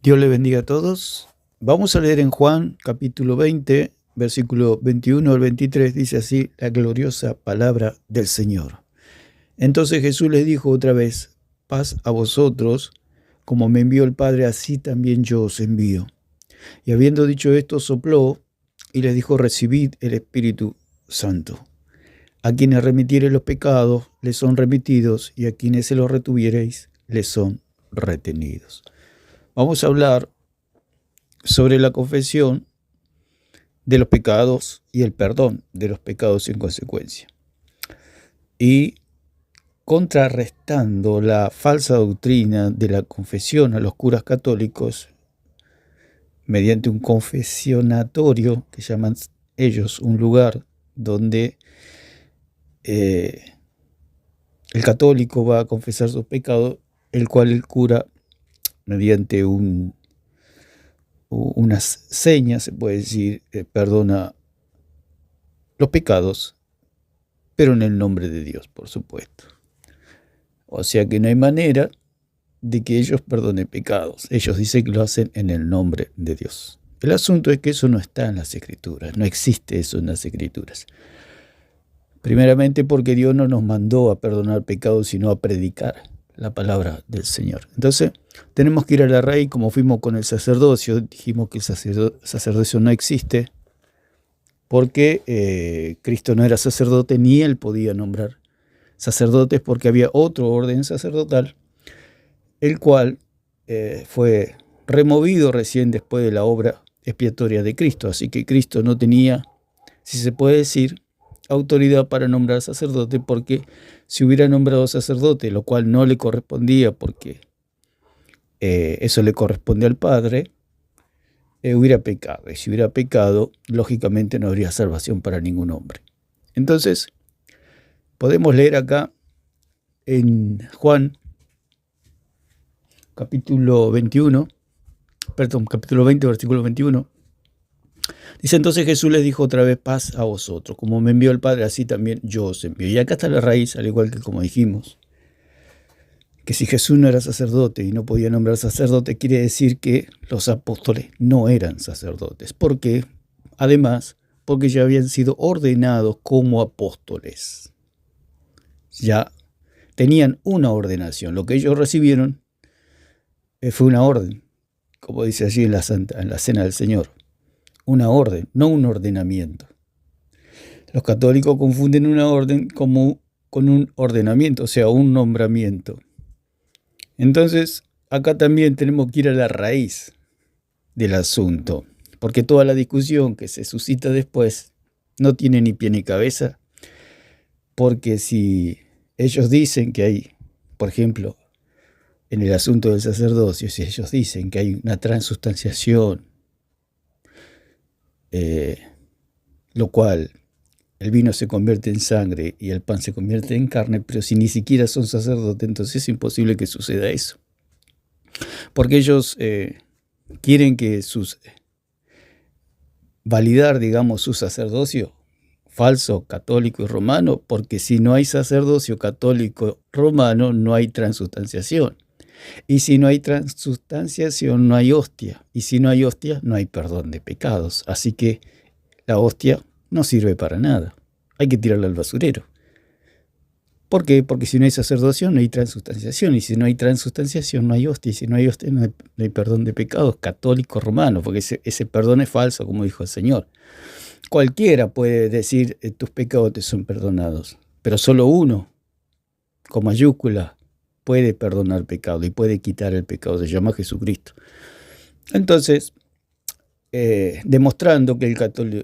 Dios le bendiga a todos. Vamos a leer en Juan capítulo 20, versículo 21 al 23, dice así la gloriosa palabra del Señor. Entonces Jesús les dijo otra vez: paz a vosotros, como me envió el Padre, así también yo os envío. Y habiendo dicho esto, sopló y les dijo: recibid el Espíritu Santo. A quienes remitiereis los pecados, les son remitidos, y a quienes se los retuviereis, les son retenidos. Vamos a hablar sobre la confesión de los pecados y el perdón de los pecados en consecuencia. Y contrarrestando la falsa doctrina de la confesión a los curas católicos mediante un confesionatorio, que llaman ellos un lugar donde el católico va a confesar sus pecados, el cual el cura, mediante unas señas, se puede decir, perdona los pecados, pero en el nombre de Dios, por supuesto. O sea que no hay manera de que ellos perdonen pecados. Ellos dicen que lo hacen en el nombre de Dios. El asunto es que eso no está en las Escrituras, no existe eso en las Escrituras. Primeramente porque Dios no nos mandó a perdonar pecados, sino a predicar la palabra del Señor. Entonces tenemos que ir a la raíz, como fuimos con el sacerdocio. Dijimos que el sacerdocio no existe porque Cristo no era sacerdote, ni Él podía nombrar sacerdotes, porque había otro orden sacerdotal, el cual fue removido recién después de la obra expiatoria de Cristo. Así que Cristo no tenía, si se puede decir, autoridad para nombrar sacerdote, porque si hubiera nombrado sacerdote, lo cual no le correspondía porque eso le corresponde al Padre, hubiera pecado. Y si hubiera pecado, lógicamente no habría salvación para ningún hombre. Entonces, podemos leer acá en Juan capítulo 20, versículo 21. Dice: entonces Jesús les dijo otra vez: paz a vosotros, como me envió el Padre, así también yo os envío. Y acá está la raíz, al igual que como dijimos, que si Jesús no era sacerdote y no podía nombrar sacerdote, quiere decir que los apóstoles no eran sacerdotes. ¿Por qué? Además, porque ya habían sido ordenados como apóstoles. Ya tenían una ordenación. Lo que ellos recibieron fue una orden, como dice allí en la cena del Señor. Una orden, no un ordenamiento. Los católicos confunden una orden con un ordenamiento, o sea, un nombramiento. Entonces, acá también tenemos que ir a la raíz del asunto, porque toda la discusión que se suscita después no tiene ni pie ni cabeza, porque si ellos dicen que hay, por ejemplo, en el asunto del sacerdocio, si ellos dicen que hay una transustanciación, lo cual el vino se convierte en sangre y el pan se convierte en carne, pero si ni siquiera son sacerdotes, entonces es imposible que suceda eso. Porque ellos quieren que validar, digamos, su sacerdocio falso, católico y romano, porque si no hay sacerdocio católico romano, no hay transustanciación. Y si no hay transustanciación, no hay hostia. Y si no hay hostia, no hay perdón de pecados. Así que la hostia no sirve para nada. Hay que tirarla al basurero. ¿Por qué? Porque si no hay sacerdocio, no hay transustanciación. Y si no hay transustanciación, no hay hostia. Y si no hay hostia, no hay perdón de pecados católico romano, porque ese perdón es falso, como dijo el Señor. Cualquiera puede decir: tus pecados te son perdonados. Pero solo uno, con mayúscula, puede perdonar pecado y puede quitar el pecado. Se llama Jesucristo. Entonces, demostrando que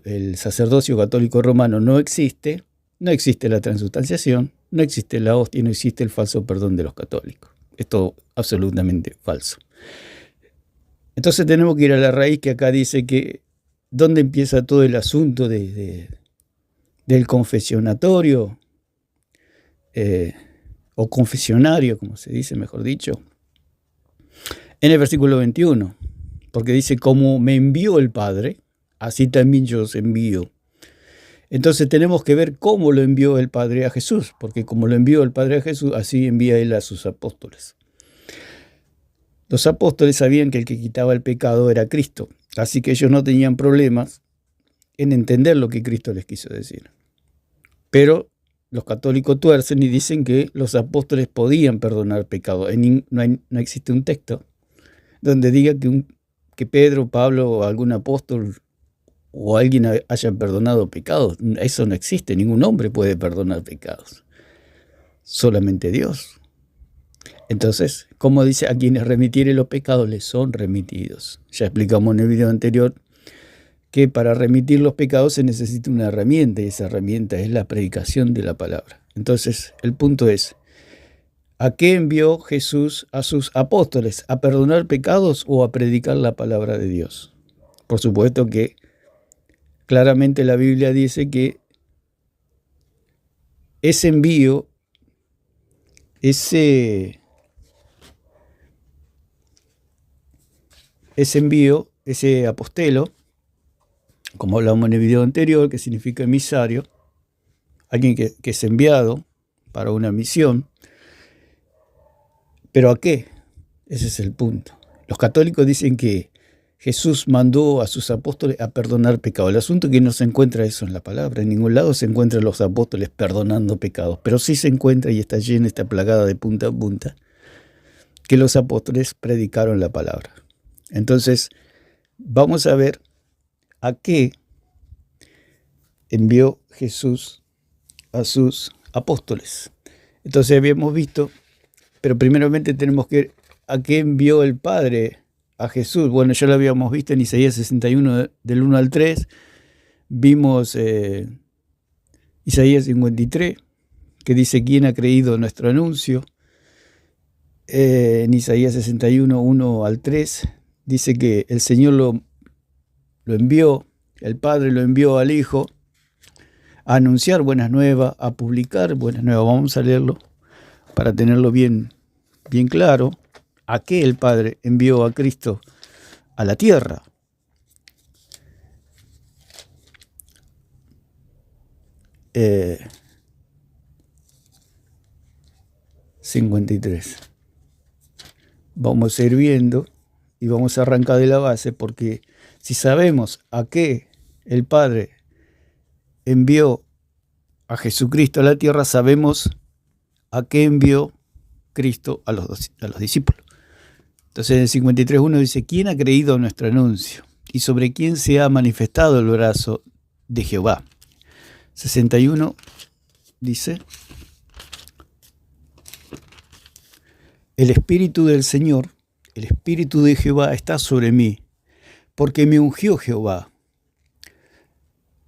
el sacerdocio católico romano no existe la transustanciación, no existe la hostia y no existe el falso perdón de los católicos. Esto es absolutamente falso. Entonces tenemos que ir a la raíz, que acá dice que ¿dónde empieza todo el asunto del confesionatorio? O confesionario, como se dice, mejor dicho, en el versículo 21, porque dice: como me envió el Padre, así también yo os envío. Entonces tenemos que ver cómo lo envió el Padre a Jesús, porque como lo envió el Padre a Jesús, así envía Él a sus apóstoles. Los apóstoles sabían que el que quitaba el pecado era Cristo, así que ellos no tenían problemas en entender lo que Cristo les quiso decir. Pero los católicos tuercen y dicen que los apóstoles podían perdonar pecado. No existe un texto donde diga que Pedro, Pablo o algún apóstol o alguien haya perdonado pecados. Eso no existe, ningún hombre puede perdonar pecados, solamente Dios. Entonces, como dice, a quienes remitiere los pecados les son remitidos. Ya explicamos en el video anterior que para remitir los pecados se necesita una herramienta, y esa herramienta es la predicación de la palabra. Entonces, el punto es, ¿a qué envió Jesús a sus apóstoles? ¿A perdonar pecados o a predicar la palabra de Dios? Por supuesto que claramente la Biblia dice que ese envío, ese apostelo, como hablamos en el video anterior, que significa emisario, alguien que es enviado para una misión. ¿Pero a qué? Ese es el punto. Los católicos dicen que Jesús mandó a sus apóstoles a perdonar pecados. El asunto es que no se encuentra eso en la palabra. En ningún lado se encuentran los apóstoles perdonando pecados. Pero sí se encuentra, y está llena, está plagada de punta a punta, que los apóstoles predicaron la palabra. Entonces, vamos a ver a qué envió Jesús a sus apóstoles. Entonces habíamos visto, pero primeramente tenemos que ver a qué envió el Padre a Jesús. Bueno, ya lo habíamos visto en Isaías 61, del 1 al 3. Vimos Isaías 53, que dice, ¿quién ha creído nuestro anuncio? En Isaías 61, 1 al 3, dice que el Señor lo envió, el Padre lo envió al Hijo a anunciar buenas nuevas, a publicar buenas nuevas. Vamos a leerlo para tenerlo bien claro. ¿A qué el Padre envió a Cristo a la tierra? Eh, 53. Vamos a ir viendo y vamos a arrancar de la base, porque si sabemos a qué el Padre envió a Jesucristo a la tierra, sabemos a qué envió Cristo a los discípulos. Entonces en el 53.1 dice, ¿quién ha creído nuestro anuncio? ¿Y sobre quién se ha manifestado el brazo de Jehová? 61 dice, el Espíritu del Señor, el Espíritu de Jehová está sobre mí, porque me ungió Jehová.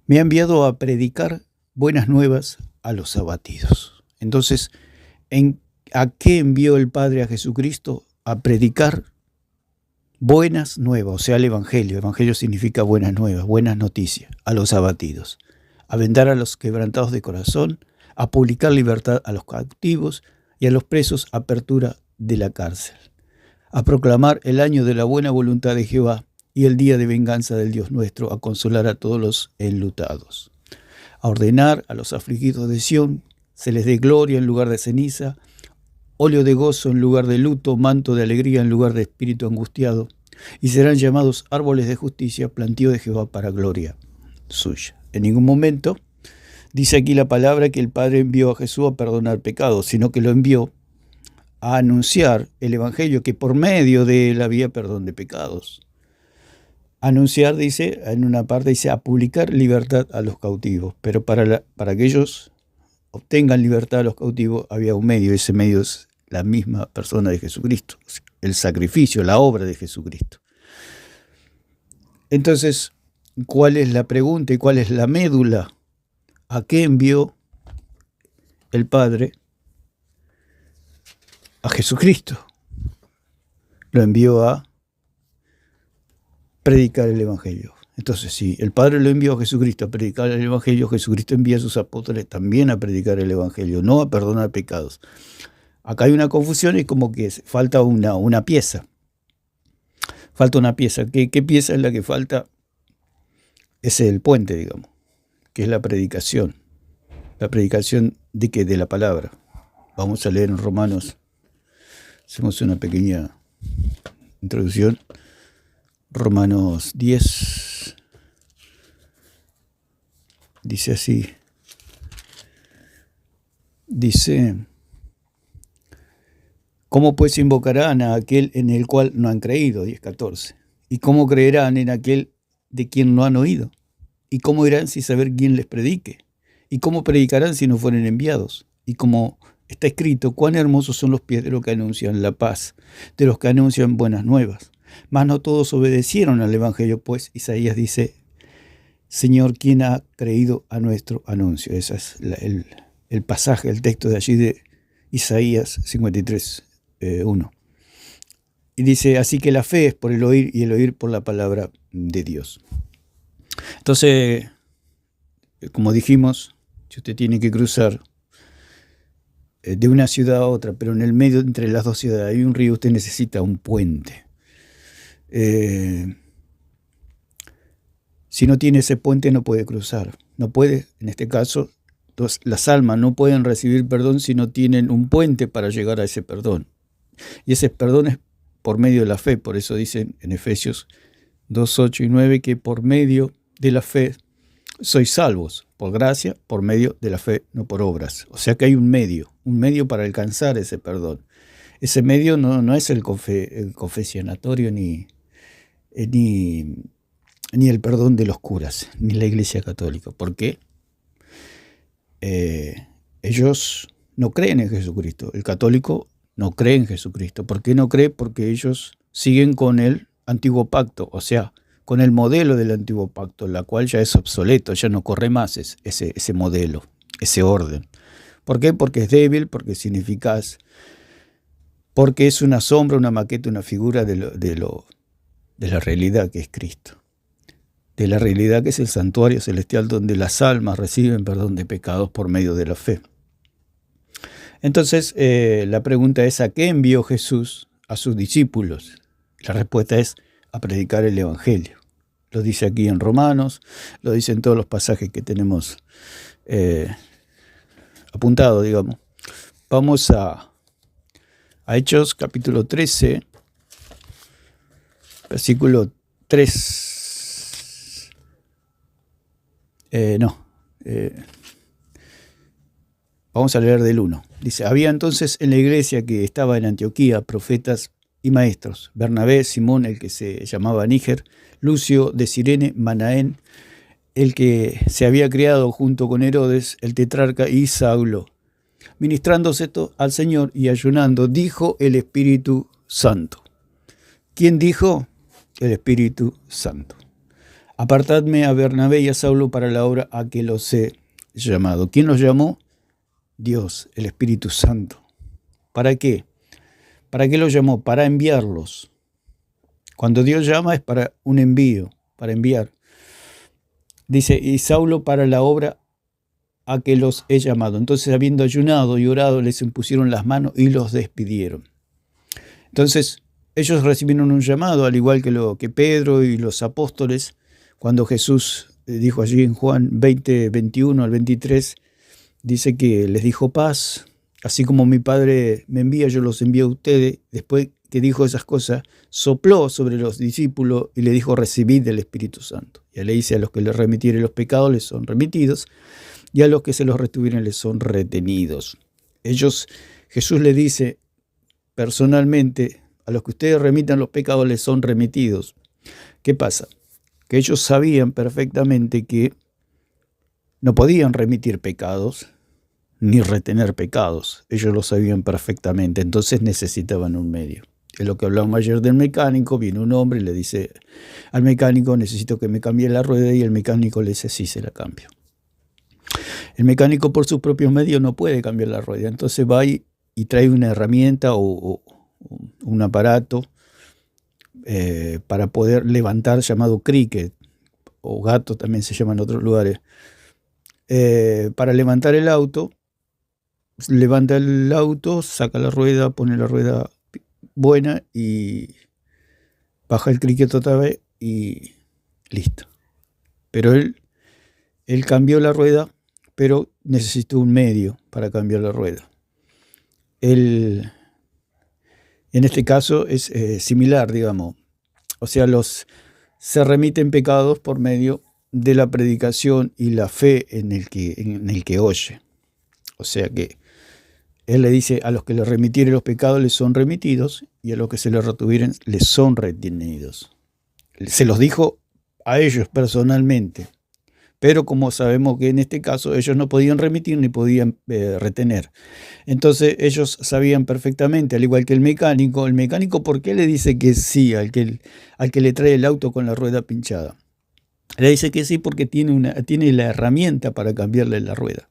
Me ha enviado a predicar buenas nuevas a los abatidos. Entonces, ¿a qué envió el Padre a Jesucristo? A predicar buenas nuevas, o sea, el Evangelio. Evangelio significa buenas nuevas, buenas noticias, a los abatidos. A vendar a los quebrantados de corazón, a publicar libertad a los cautivos y a los presos apertura de la cárcel. A proclamar el año de la buena voluntad de Jehová y el día de venganza del Dios nuestro, a consolar a todos los enlutados. A ordenar a los afligidos de Sión, se les dé gloria en lugar de ceniza, óleo de gozo en lugar de luto, manto de alegría en lugar de espíritu angustiado, y serán llamados árboles de justicia, plantío de Jehová para gloria suya. En ningún momento dice aquí la palabra que el Padre envió a Jesús a perdonar pecados, sino que lo envió a anunciar el Evangelio, que por medio de él había perdón de pecados. Anunciar, dice, en una parte dice, a publicar libertad a los cautivos, pero para que ellos obtengan libertad a los cautivos había un medio, ese medio es la misma persona de Jesucristo, el sacrificio, la obra de Jesucristo. Entonces, ¿cuál es la pregunta y cuál es la médula? ¿A qué envió el Padre a Jesucristo? Lo envió a predicar el Evangelio. Entonces, si el Padre lo envió a Jesucristo a predicar el Evangelio, Jesucristo envía a sus apóstoles también a predicar el Evangelio, no a perdonar pecados. Acá hay una confusión, es como que falta una pieza. Falta una pieza. ¿Qué pieza es la que falta? Ese es el puente, digamos, que es la predicación. La predicación de ¿qué? De la palabra. Vamos a leer en Romanos. Hacemos una pequeña introducción, Romanos 10, dice así, dice, ¿cómo pues invocarán a aquel en el cual no han creído? 10:14. ¿Y cómo creerán en aquel de quien no han oído? ¿Y cómo irán sin saber quién les predique? ¿Y cómo predicarán si no fueren enviados? Y como está escrito, cuán hermosos son los pies de los que anuncian la paz, de los que anuncian buenas nuevas. Mas no todos obedecieron al evangelio, pues Isaías dice, Señor, ¿quién ha creído a nuestro anuncio? Ese es el pasaje, el texto de allí de Isaías 53, 1. Y dice, así que la fe es por el oír y el oír por la palabra de Dios. Entonces, como dijimos, si usted tiene que cruzar de una ciudad a otra, pero en el medio entre las dos ciudades hay un río, usted necesita un puente. Si no tiene ese puente no puede cruzar. No puede, en este caso, las almas no pueden recibir perdón si no tienen un puente para llegar a ese perdón. Y ese perdón es por medio de la fe. Por eso dicen en Efesios 2, 8 y 9 que por medio de la fe sois salvos, por gracia, por medio de la fe, no por obras. O sea que hay un medio para alcanzar ese perdón. Ese medio no es el confesionatorio ni el perdón de los curas, ni la Iglesia Católica. ¿Por qué? Ellos no creen en Jesucristo. El católico no cree en Jesucristo. ¿Por qué no cree? Porque ellos siguen con el antiguo pacto, o sea, con el modelo del antiguo pacto, la cual ya es obsoleto, ya no corre más ese modelo, ese orden. ¿Por qué? Porque es débil, porque es ineficaz, porque es una sombra, una maqueta, una figura de la realidad que es Cristo, de la realidad que es el santuario celestial donde las almas reciben perdón de pecados por medio de la fe. Entonces, la pregunta es, ¿a qué envió Jesús a sus discípulos? La respuesta es a predicar el Evangelio. Lo dice aquí en Romanos, lo dice en todos los pasajes que tenemos apuntados, digamos. Vamos a Hechos capítulo 13, versículo 3. Vamos a leer del 1. Dice, había entonces en la iglesia que estaba en Antioquía profetas y maestros, Bernabé, Simón, el que se llamaba Níger, Lucio de Cirene, Manaén, el que se había criado junto con Herodes, el tetrarca, y Saulo. Ministrándose al Señor y ayunando, dijo el Espíritu Santo. ¿Quién dijo? El Espíritu Santo. Apartadme a Bernabé y a Saulo para la obra a que los he llamado. ¿Quién los llamó? Dios, el Espíritu Santo. ¿Para qué? ¿Para qué los llamó? Para enviarlos. Cuando Dios llama es para un envío, para enviar. Dice, y Saulo para la obra a que los he llamado. Entonces, habiendo ayunado y orado, les impusieron las manos y los despidieron. Entonces, ellos recibieron un llamado, al igual que Pedro y los apóstoles, cuando Jesús dijo allí en Juan 20, 21 al 23, dice que les dijo paz, así como mi Padre me envía, yo los envío a ustedes. Después que dijo esas cosas, sopló sobre los discípulos y le dijo, recibid del Espíritu Santo. Ya le dice, a los que les remitieren los pecados les son remitidos, y a los que se los retuvieren les son retenidos. Jesús le dice personalmente, a los que ustedes remitan los pecados les son remitidos. ¿Qué pasa? Que ellos sabían perfectamente que no podían remitir pecados ni retener pecados. Ellos lo sabían perfectamente, entonces necesitaban un medio. Es lo que hablamos ayer del mecánico. Viene un hombre y le dice al mecánico, necesito que me cambie la rueda, y el mecánico le dice, sí, se la cambio. El mecánico por sus propios medios no puede cambiar la rueda, entonces va y trae una herramienta o un aparato para poder levantar, llamado cricket, o gato también se llama en otros lugares. Para levantar el auto, levanta el auto, saca la rueda, pone la rueda buena y baja el cricket otra vez y listo. Pero él cambió la rueda, pero necesitó un medio para cambiar la rueda. Él En este caso es similar, digamos. O sea, se remiten pecados por medio de la predicación y la fe en el que oye. O sea que él le dice, a los que les remitieren los pecados les son remitidos, y a los que se les retuvieren les son retenidos. Se los dijo a ellos personalmente, pero como sabemos que en este caso ellos no podían remitir ni podían retener. Entonces ellos sabían perfectamente, al igual que el mecánico, ¿por qué le dice que sí al que le trae el auto con la rueda pinchada? Le dice que sí porque tiene la herramienta para cambiarle la rueda.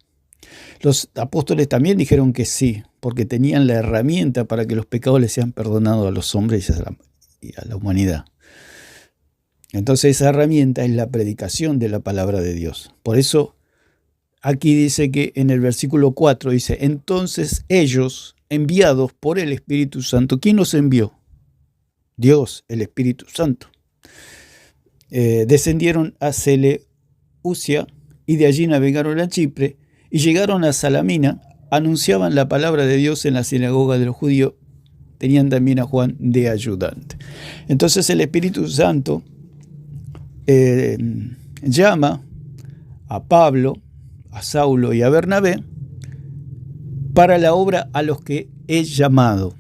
Los apóstoles también dijeron que sí, porque tenían la herramienta para que los pecados les sean perdonados a los hombres y a la humanidad. Entonces esa herramienta es la predicación de la palabra de Dios. Por eso aquí dice que en el versículo 4 dice, entonces ellos, enviados por el Espíritu Santo, ¿quién los envió? Dios, el Espíritu Santo. Descendieron a Seleucia y de allí navegaron a Chipre y llegaron a Salamina, anunciaban la palabra de Dios en la sinagoga de los judíos, tenían también a Juan de ayudante. Entonces el Espíritu Santo llama a Pablo, a Saulo y a Bernabé para la obra a los que he llamado.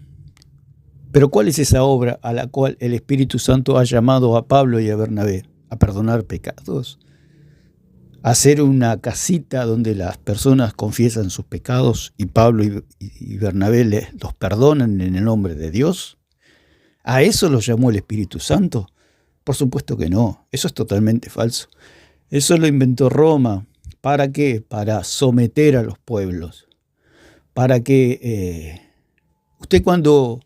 Pero ¿cuál es esa obra a la cual el Espíritu Santo ha llamado a Pablo y a Bernabé? A perdonar pecados, a hacer una casita donde las personas confiesan sus pecados y Pablo y Bernabé los perdonan en el nombre de Dios. ¿A eso los llamó el Espíritu Santo? Por supuesto que no, eso es totalmente falso. Eso lo inventó Roma. ¿Para qué? Para someter a los pueblos. Para que usted cuando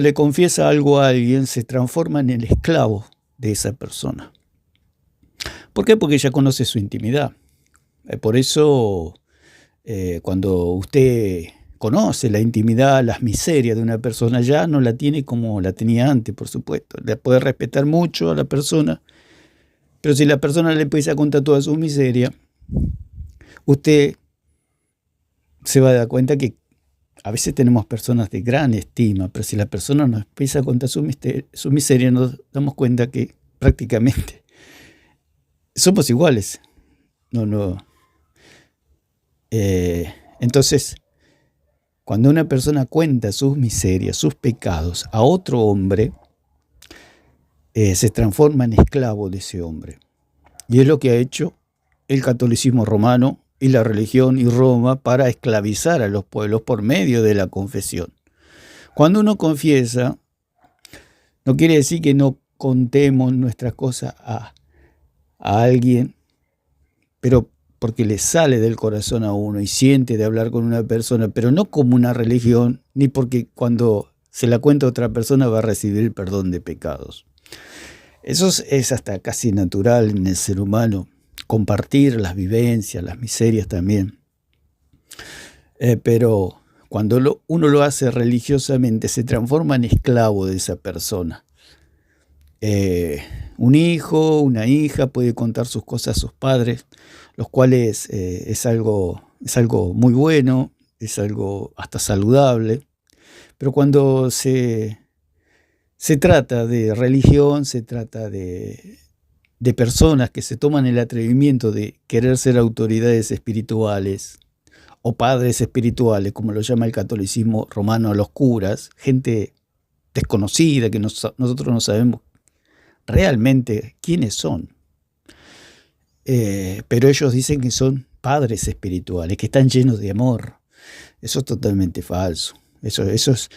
le confiesa algo a alguien se transforma en el esclavo de esa persona. ¿Por qué? Porque ya conoce su intimidad. Por eso cuando usted conoce la intimidad, las miserias de una persona, ya no la tiene como la tenía antes, por supuesto. Le puede respetar mucho a la persona, pero si la persona le empieza a contar toda su miseria, usted se va a dar cuenta que a veces tenemos personas de gran estima, pero si la persona nos empieza a contar su miseria, nos damos cuenta que prácticamente somos iguales. Entonces, cuando una persona cuenta sus miserias, sus pecados a otro hombre, se transforma en esclavo de ese hombre. Y es lo que ha hecho el catolicismo romano y la religión y Roma para esclavizar a los pueblos por medio de la confesión. Cuando uno confiesa, no quiere decir que no contemos nuestras cosas a alguien, pero porque le sale del corazón a uno y siente de hablar con una persona, pero no como una religión, ni porque cuando se la cuenta a otra persona va a recibir el perdón de pecados. Eso es hasta casi natural en el ser humano, compartir las vivencias, las miserias también. Pero cuando uno lo hace religiosamente, se transforma en esclavo de esa persona. Un hijo, una hija puede contar sus cosas a sus padres, los cuales es algo muy bueno, es algo hasta saludable, pero cuando se trata de religión, se trata de personas que se toman el atrevimiento de querer ser autoridades espirituales o padres espirituales, como lo llama el catolicismo romano a los curas, gente desconocida que nosotros no sabemos realmente quiénes son. Pero ellos dicen que son padres espirituales, que están llenos de amor. Eso es totalmente falso. Eso es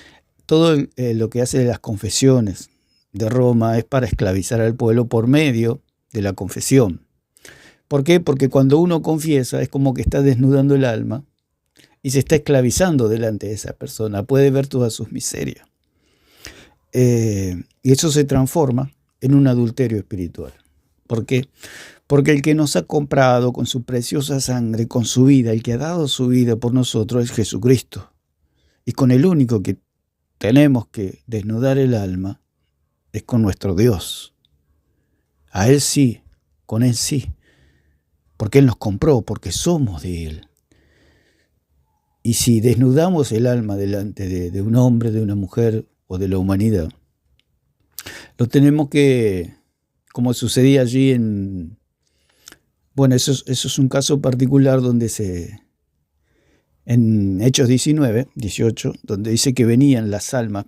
todo lo que hace las confesiones de Roma es para esclavizar al pueblo por medio de la confesión. ¿Por qué? Porque cuando uno confiesa es como que está desnudando el alma y se está esclavizando delante de esa persona. Puede ver todas sus miserias. Y eso se transforma en un adulterio espiritual. ¿Por qué? Porque el que nos ha comprado con su preciosa sangre, con su vida, el que ha dado su vida por nosotros es Jesucristo. Y con el único que tenemos que desnudar el alma es con nuestro Dios. A Él sí, con Él sí. Porque Él nos compró, porque somos de Él. Y si desnudamos el alma delante de un hombre, de una mujer, o de la humanidad. Lo tenemos que, como sucedía allí bueno, eso es un caso particular donde en Hechos 19, 18, donde dice que venían las almas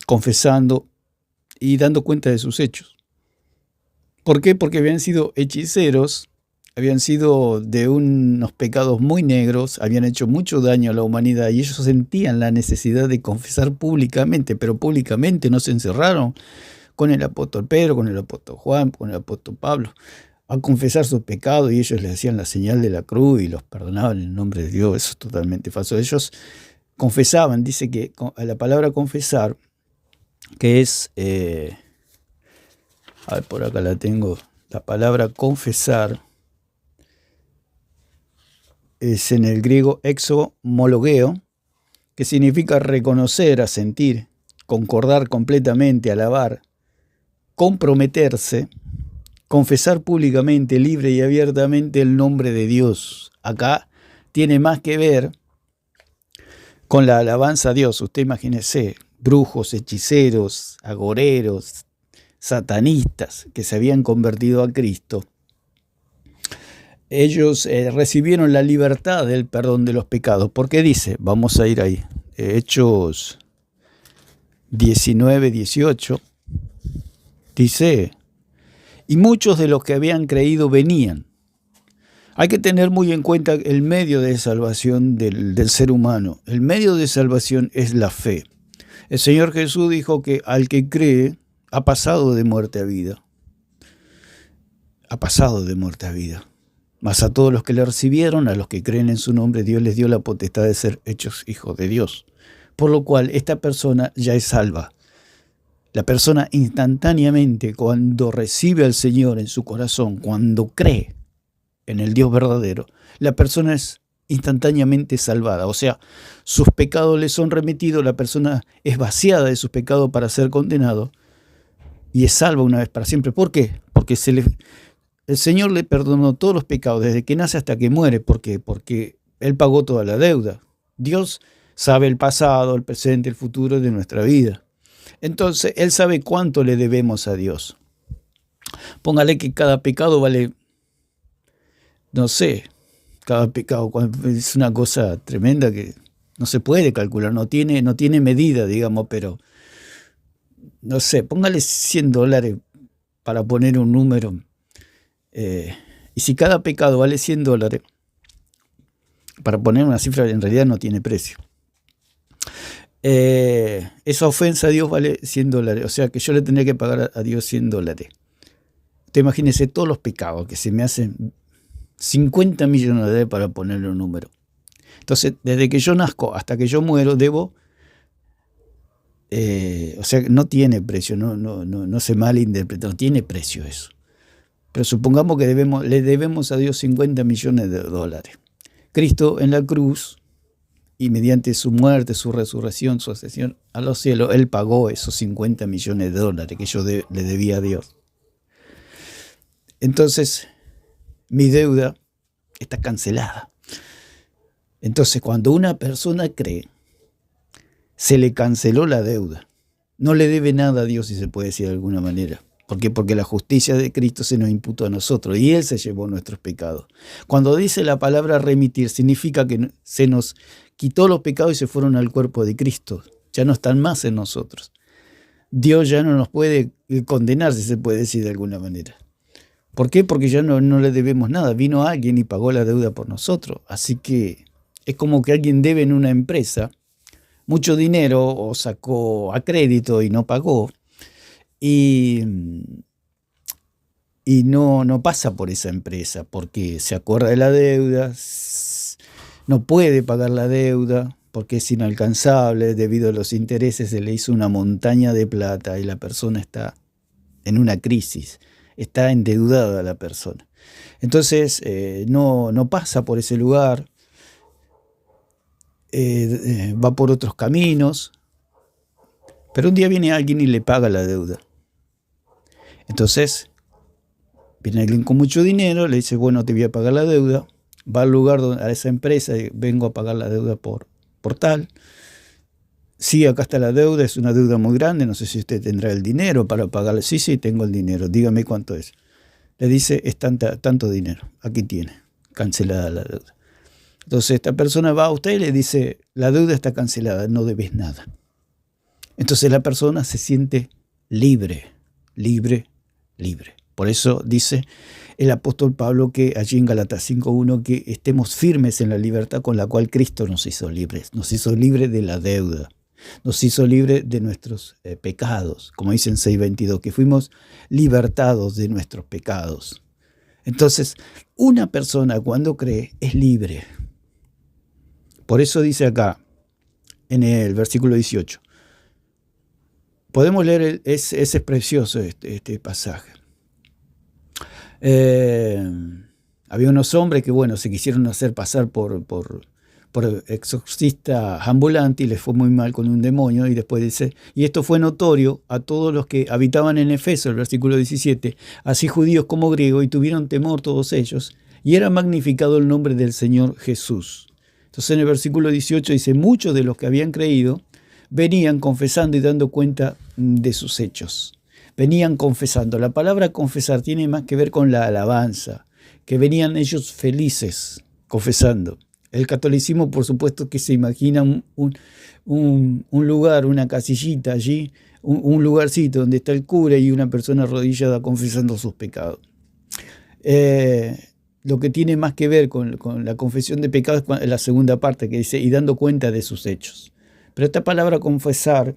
confesando y dando cuenta de sus hechos. ¿Por qué? Porque habían sido hechiceros, habían sido de unos pecados muy negros, habían hecho mucho daño a la humanidad y ellos sentían la necesidad de confesar públicamente, pero públicamente no se encerraron con el apóstol Pedro, con el apóstol Juan, con el apóstol Pablo, a confesar sus pecados y ellos les hacían la señal de la cruz y los perdonaban en el nombre de Dios. Eso es totalmente falso. Ellos confesaban, dice que la palabra confesar, que es, a ver, por acá la tengo, la palabra confesar es en el griego exomologeo, que significa reconocer, asentir, concordar completamente, alabar, comprometerse, confesar públicamente, libre y abiertamente el nombre de Dios. Acá tiene más que ver con la alabanza a Dios. Usted imagínese, brujos, hechiceros, agoreros, satanistas que se habían convertido a Cristo. Ellos recibieron la libertad del perdón de los pecados. ¿Por qué dice? Vamos a ir ahí. Hechos 19, 18. Dice, y muchos de los que habían creído venían. Hay que tener muy en cuenta el medio de salvación del ser humano. El medio de salvación es la fe. El Señor Jesús dijo que al que cree ha pasado de muerte a vida. Ha pasado de muerte a vida. Mas a todos los que le recibieron, a los que creen en su nombre, Dios les dio la potestad de ser hechos hijos de Dios. Por lo cual, esta persona ya es salva. La persona instantáneamente, cuando recibe al Señor en su corazón, cuando cree en el Dios verdadero, la persona es instantáneamente salvada. O sea, sus pecados le son remitidos, la persona es vaciada de sus pecados para ser condenado y es salva una vez para siempre. ¿Por qué? Porque el Señor le perdonó todos los pecados desde que nace hasta que muere. ¿Por qué? Porque Él pagó toda la deuda. Dios sabe el pasado, el presente, el futuro de nuestra vida. Entonces, Él sabe cuánto le debemos a Dios. Póngale que cada pecado vale, no sé, cada pecado es una cosa tremenda que no se puede calcular, no tiene medida, digamos, pero no sé, póngale $100 para poner un número. Y si cada pecado vale $100, para poner una cifra en realidad no tiene precio. Esa ofensa a Dios vale $100, o sea que yo le tendría que pagar a Dios $100. Usted imagínese todos los pecados que se me hacen 50 millones de dólares para ponerle un número. Entonces, desde que yo nazco hasta que yo muero, debo, o sea, no tiene precio, no se malinterpreta, no tiene precio eso. Pero supongamos que le debemos a Dios 50 millones de dólares. Cristo en la cruz, y mediante su muerte, su resurrección, su ascensión a los cielos, Él pagó esos 50 millones de dólares que yo le debía a Dios. Entonces, mi deuda está cancelada. Entonces, cuando una persona cree, se le canceló la deuda. No le debe nada a Dios, si se puede decir de alguna manera. ¿Por qué? Porque la justicia de Cristo se nos imputó a nosotros y Él se llevó nuestros pecados. Cuando dice la palabra remitir, significa que se nos quitó los pecados y se fueron al cuerpo de Cristo. Ya no están más en nosotros. Dios ya no nos puede condenar, si se puede decir de alguna manera. ¿Por qué? Porque ya no le debemos nada. Vino alguien y pagó la deuda por nosotros. Así que es como que alguien debe en una empresa mucho dinero o sacó a crédito y no pagó. Y no pasa por esa empresa porque se acuerda de la deuda, no puede pagar la deuda porque es inalcanzable, debido a los intereses se le hizo una montaña de plata y la persona está en una crisis, está endeudada la persona. Entonces no pasa por ese lugar, va por otros caminos, pero un día viene alguien y le paga la deuda. Entonces, viene alguien con mucho dinero, le dice, bueno, te voy a pagar la deuda, va al lugar, a esa empresa, y vengo a pagar la deuda por tal. sí, acá está la deuda, es una deuda muy grande, no sé si usted tendrá el dinero para pagarle. Sí, sí, tengo el dinero, dígame cuánto es. Le dice, es tanto dinero, aquí tiene, cancelada la deuda. Entonces esta persona va a usted y le dice, la deuda está cancelada, no debes nada. Entonces la persona se siente libre, libre, libre. Por eso dice el apóstol Pablo que allí en Gálatas 5:1 que estemos firmes en la libertad con la cual Cristo nos hizo libres de la deuda, nos hizo libres de nuestros pecados, como dice en 6:22, que fuimos libertados de nuestros pecados. Entonces, una persona cuando cree es libre. Por eso dice acá, en el versículo 18, podemos leer, ese es precioso este pasaje. Había unos hombres que, se quisieron hacer pasar por exorcista ambulante y les fue muy mal con un demonio, y después dice, y esto fue notorio a todos los que habitaban en Efeso, el versículo 17, así judíos como griegos, y tuvieron temor todos ellos, y era magnificado el nombre del Señor Jesús. Entonces en el versículo 18 dice, muchos de los que habían creído venían confesando y dando cuenta de sus hechos. Venían confesando. La palabra confesar tiene más que ver con la alabanza, que venían ellos felices confesando. El catolicismo, por supuesto, que se imagina un lugar, una casillita allí, un lugarcito donde está el cura y una persona arrodillada confesando sus pecados. Lo que tiene más que ver con la confesión de pecados es la segunda parte, que dice, y dando cuenta de sus hechos. Pero esta palabra confesar,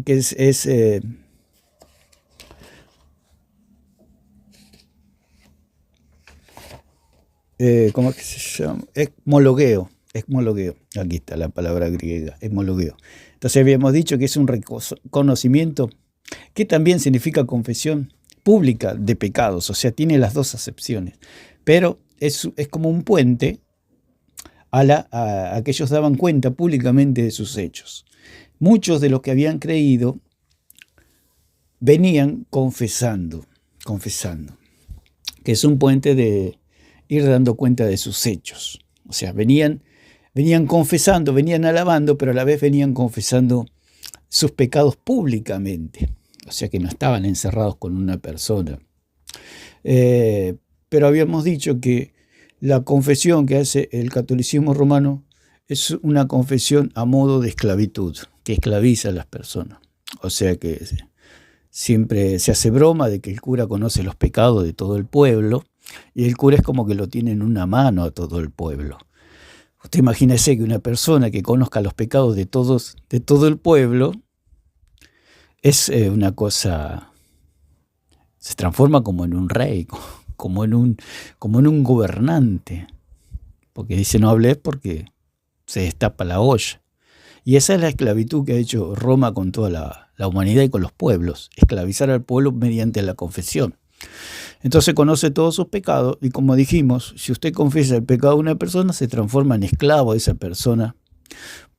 que es ¿cómo es que se llama? Esmologueo. Aquí está la palabra griega, esmologueo. Entonces habíamos dicho que es un reconocimiento que también significa confesión pública de pecados, o sea, tiene las dos acepciones. Pero es como un puente a que ellos daban cuenta públicamente de sus hechos. Muchos de los que habían creído venían confesando, que es un puente de ir dando cuenta de sus hechos. O sea, venían confesando, venían alabando, pero a la vez venían confesando sus pecados públicamente. O sea, que no estaban encerrados con una persona. Pero habíamos dicho que la confesión que hace el catolicismo romano es una confesión a modo de esclavitud, que esclaviza a las personas. O sea que siempre se hace broma de que el cura conoce los pecados de todo el pueblo, y el cura es como que lo tiene en una mano a todo el pueblo. Usted imagínese que una persona que conozca los pecados de todo el pueblo es una cosa, se transforma como en un rey, como en un gobernante, porque dice no hables porque se destapa la olla. Y esa es la esclavitud que ha hecho Roma con toda la humanidad y con los pueblos, esclavizar al pueblo mediante la confesión. Entonces conoce todos sus pecados y, como dijimos, si usted confiesa el pecado de una persona, se transforma en esclavo de esa persona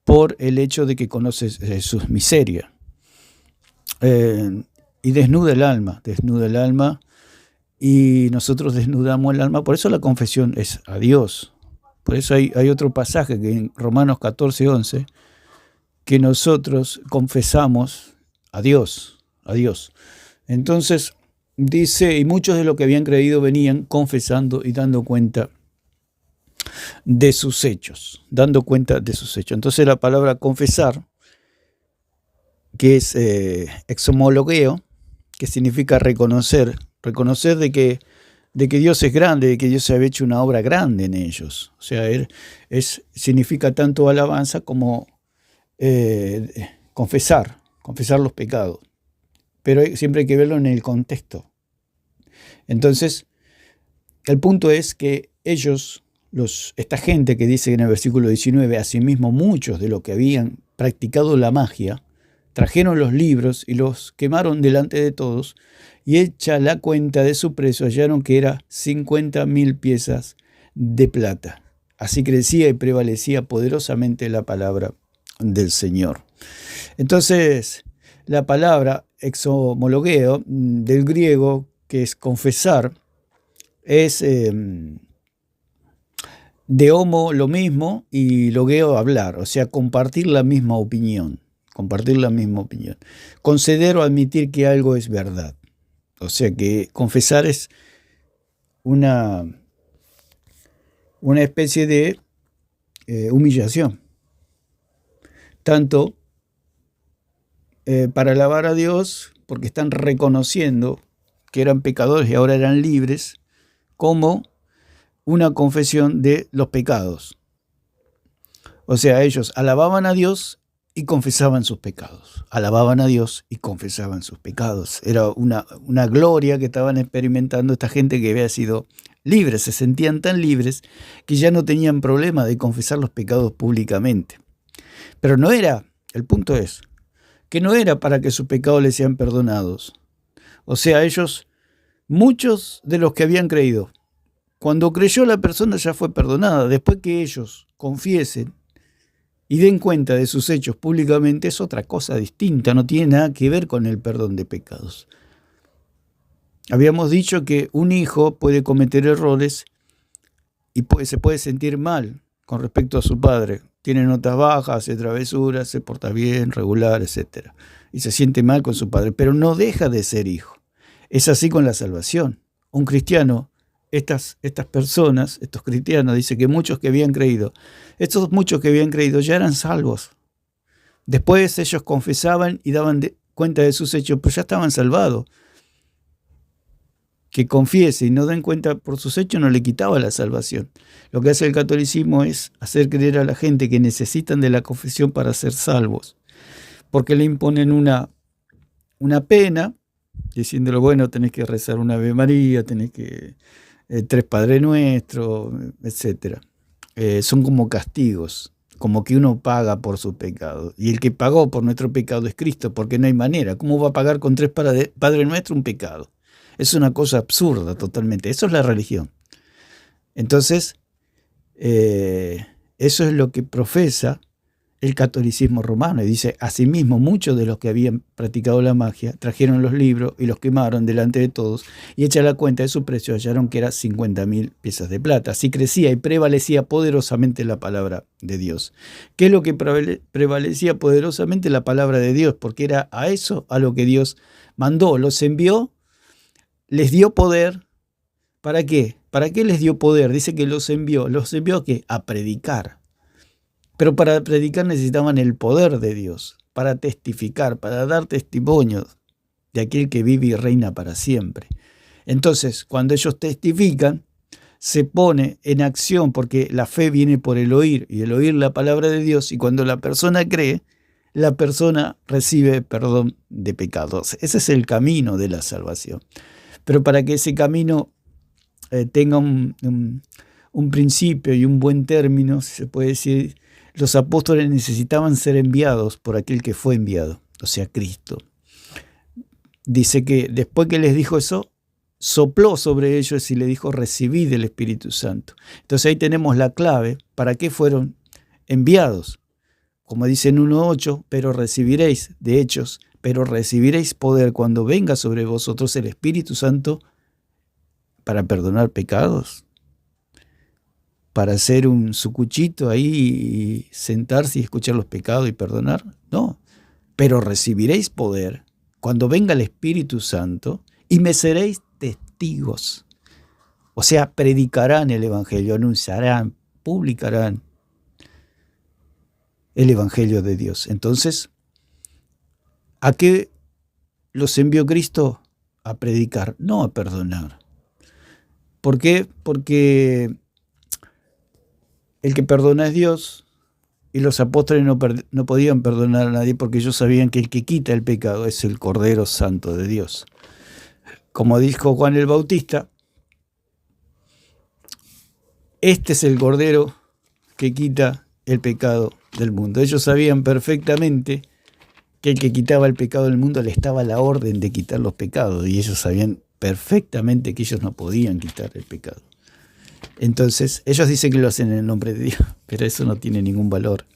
por el hecho de que conoce sus miserias. Y desnuda el alma, y nosotros desnudamos el alma. Por eso la confesión es a Dios. Por eso hay otro pasaje que en Romanos 14:11, que nosotros confesamos a Dios. Entonces dice, y muchos de los que habían creído venían confesando y dando cuenta de sus hechos. Entonces la palabra confesar, que es exomologueo, que significa reconocer de que Dios es grande, de que Dios ha hecho una obra grande en ellos. O sea, significa tanto alabanza como confesar los pecados. Pero siempre hay que verlo en el contexto. Entonces, el punto es que ellos, esta gente que dice en el versículo 19, asimismo muchos de los que habían practicado la magia, trajeron los libros y los quemaron delante de todos, y hecha la cuenta de su precio, hallaron que era 50,000 piezas de plata. Así crecía y prevalecía poderosamente la palabra del Señor. Entonces, la palabra exomologueo, del griego, que es confesar, es de homo lo mismo y logueo hablar, o sea, compartir la misma opinión. compartir la misma opinión. Conceder o admitir que algo es verdad. O sea que confesar es una especie de humillación. Tanto para alabar a Dios, porque están reconociendo que eran pecadores y ahora eran libres, como una confesión de los pecados. O sea, ellos alababan a Dios y confesaban sus pecados. Alababan a Dios y confesaban sus pecados. Era una gloria que estaban experimentando esta gente que había sido libre. Se sentían tan libres que ya no tenían problema de confesar los pecados públicamente. Pero no era, el punto es, que no era para que sus pecados les sean perdonados. O sea, ellos, muchos de los que habían creído, cuando creyó la persona ya fue perdonada. Después que ellos confiesen y den cuenta de sus hechos públicamente, es otra cosa distinta, no tiene nada que ver con el perdón de pecados. Habíamos dicho que un hijo puede cometer errores y se puede sentir mal con respecto a su padre. Tiene notas bajas, hace travesuras, se porta bien, regular, etc. Y se siente mal con su padre, pero no deja de ser hijo. Es así con la salvación. Un cristiano, estas personas, estos cristianos, dice que muchos que habían creído, estos muchos que habían creído ya eran salvos. Después ellos confesaban y daban cuenta de sus hechos, pero ya estaban salvados. Que confiese y no den cuenta por sus hechos no le quitaba la salvación. Lo que hace el catolicismo es hacer creer a la gente que necesitan de la confesión para ser salvos, porque le imponen una pena, diciéndole, bueno, tenés que rezar una Ave María, tenés que 3 Padre Nuestro, etc. Son como castigos, como que uno paga por su pecado. Y el que pagó por nuestro pecado es Cristo, porque no hay manera. ¿Cómo va a pagar con 3 Padre Nuestro un pecado? Es una cosa absurda totalmente. Eso es la religión. Entonces, eso es lo que profesa el catolicismo romano. Y dice, asimismo, muchos de los que habían practicado la magia trajeron los libros y los quemaron delante de todos, y hecha la cuenta de su precio hallaron que era 50.000 piezas de plata. Así crecía y prevalecía poderosamente la palabra de Dios. ¿Qué es lo que prevalecía poderosamente? La palabra de Dios, porque era a eso a lo que Dios mandó, los envió, les dio poder. ¿Para qué? ¿Para qué les dio poder? Dice que los envió. ¿Los envió a qué? A predicar. Pero para predicar necesitaban el poder de Dios, para testificar, para dar testimonio de aquel que vive y reina para siempre. Entonces, cuando ellos testifican, se pone en acción, porque la fe viene por el oír, y el oír la palabra de Dios, y cuando la persona cree, la persona recibe perdón de pecados. Ese es el camino de la salvación. Pero para que ese camino tenga un principio y un buen término, se puede decir, los apóstoles necesitaban ser enviados por aquel que fue enviado, o sea, Cristo. Dice que después que les dijo eso, sopló sobre ellos y le dijo, recibid el Espíritu Santo. Entonces ahí tenemos la clave para qué fueron enviados. Como dice en 1:8, pero recibiréis, de Hechos, pero recibiréis poder cuando venga sobre vosotros el Espíritu Santo para perdonar pecados, para hacer un sucuchito ahí y sentarse y escuchar los pecados y perdonar. No, pero recibiréis poder cuando venga el Espíritu Santo y me seréis testigos. O sea, predicarán el Evangelio, anunciarán, publicarán el Evangelio de Dios. Entonces, ¿a qué los envió Cristo? A predicar, no a perdonar. ¿Por qué? Porque el que perdona es Dios, y los apóstoles no podían perdonar a nadie porque ellos sabían que el que quita el pecado es el Cordero Santo de Dios. Como dijo Juan el Bautista, este es el Cordero que quita el pecado del mundo. Ellos sabían perfectamente que el que quitaba el pecado del mundo le estaba la orden de quitar los pecados, y ellos sabían perfectamente que ellos no podían quitar el pecado. Entonces, ellos dicen que lo hacen en el nombre de Dios, pero eso no tiene ningún valor,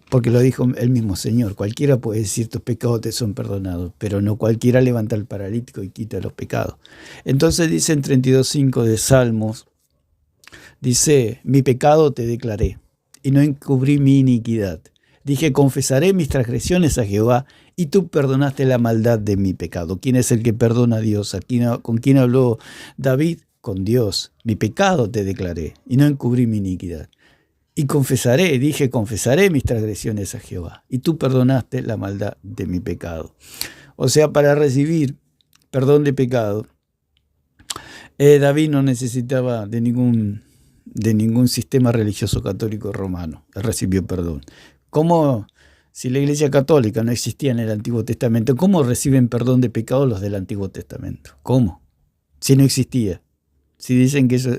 porque lo dijo el mismo Señor. Cualquiera puede decir, tus pecados te son perdonados, pero no cualquiera levanta al paralítico y quita los pecados. Entonces dice en 32:5 de Salmos, dice, mi pecado te declaré, y no encubrí mi iniquidad. Dije, confesaré mis transgresiones a Jehová, y tú perdonaste la maldad de mi pecado. ¿Quién es el que perdona a Dios? ¿Con quién habló David? Con Dios. Mi pecado te declaré, y no encubrí mi iniquidad. Y confesaré mis transgresiones a Jehová, y tú perdonaste la maldad de mi pecado. O sea, para recibir perdón de pecado, David no necesitaba de ningún sistema religioso católico romano. Él recibió perdón. ¿Cómo, si la Iglesia Católica no existía en el Antiguo Testamento, cómo reciben perdón de pecado los del Antiguo Testamento? ¿Cómo? Si no existía. Si dicen que eso,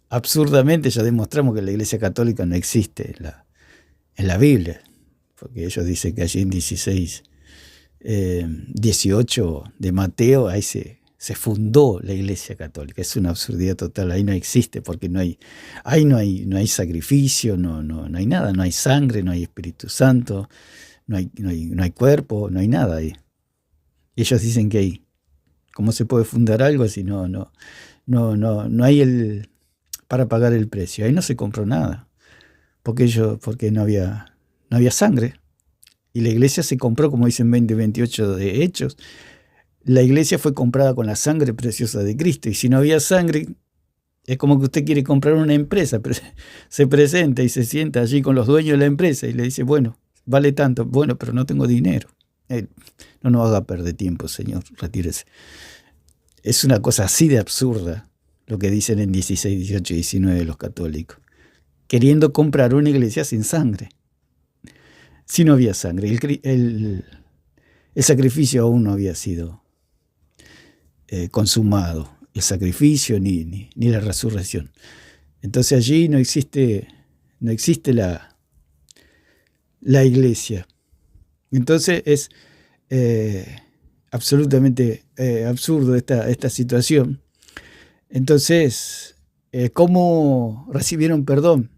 absurdamente ya demostramos que la Iglesia Católica no existe en la Biblia, porque ellos dicen que allí en 18 de Mateo, ahí se fundó la Iglesia Católica. Es una absurdidad total, ahí no existe, porque no hay sacrificio, no hay nada, no hay sangre, no hay Espíritu Santo, no hay cuerpo, no hay nada ahí. Y ellos dicen que hay. ¿Cómo se puede fundar algo si no hay para pagar el precio? Ahí no se compró nada, porque no había sangre. Y la iglesia se compró, como dicen 20:28 de Hechos, la iglesia fue comprada con la sangre preciosa de Cristo. Y si no había sangre, es como que usted quiere comprar una empresa, pero se presenta y se sienta allí con los dueños de la empresa y le dice, bueno, vale tanto, bueno, pero no tengo dinero. No nos haga perder tiempo, Señor, retírese. Es una cosa así de absurda lo que dicen en 16, 18 y 19 los católicos, queriendo comprar una iglesia sin sangre. Si no había sangre, el sacrificio aún no había sido consumado, el sacrificio ni la resurrección. Entonces allí no existe la iglesia. Entonces es absolutamente absurdo esta situación. Entonces, ¿cómo recibieron perdón?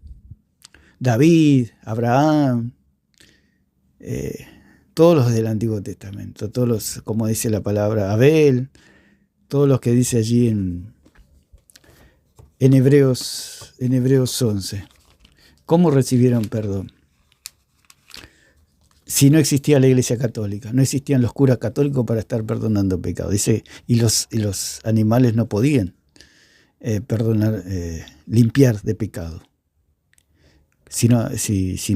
David, Abraham, todos los del Antiguo Testamento, todos los, como dice la palabra, Abel, todos los que dice allí en Hebreos 11. ¿Cómo recibieron perdón? Si no existía la Iglesia Católica, no existían los curas católicos para estar perdonando pecados. Dice, y los animales no podían limpiar de pecado. Si no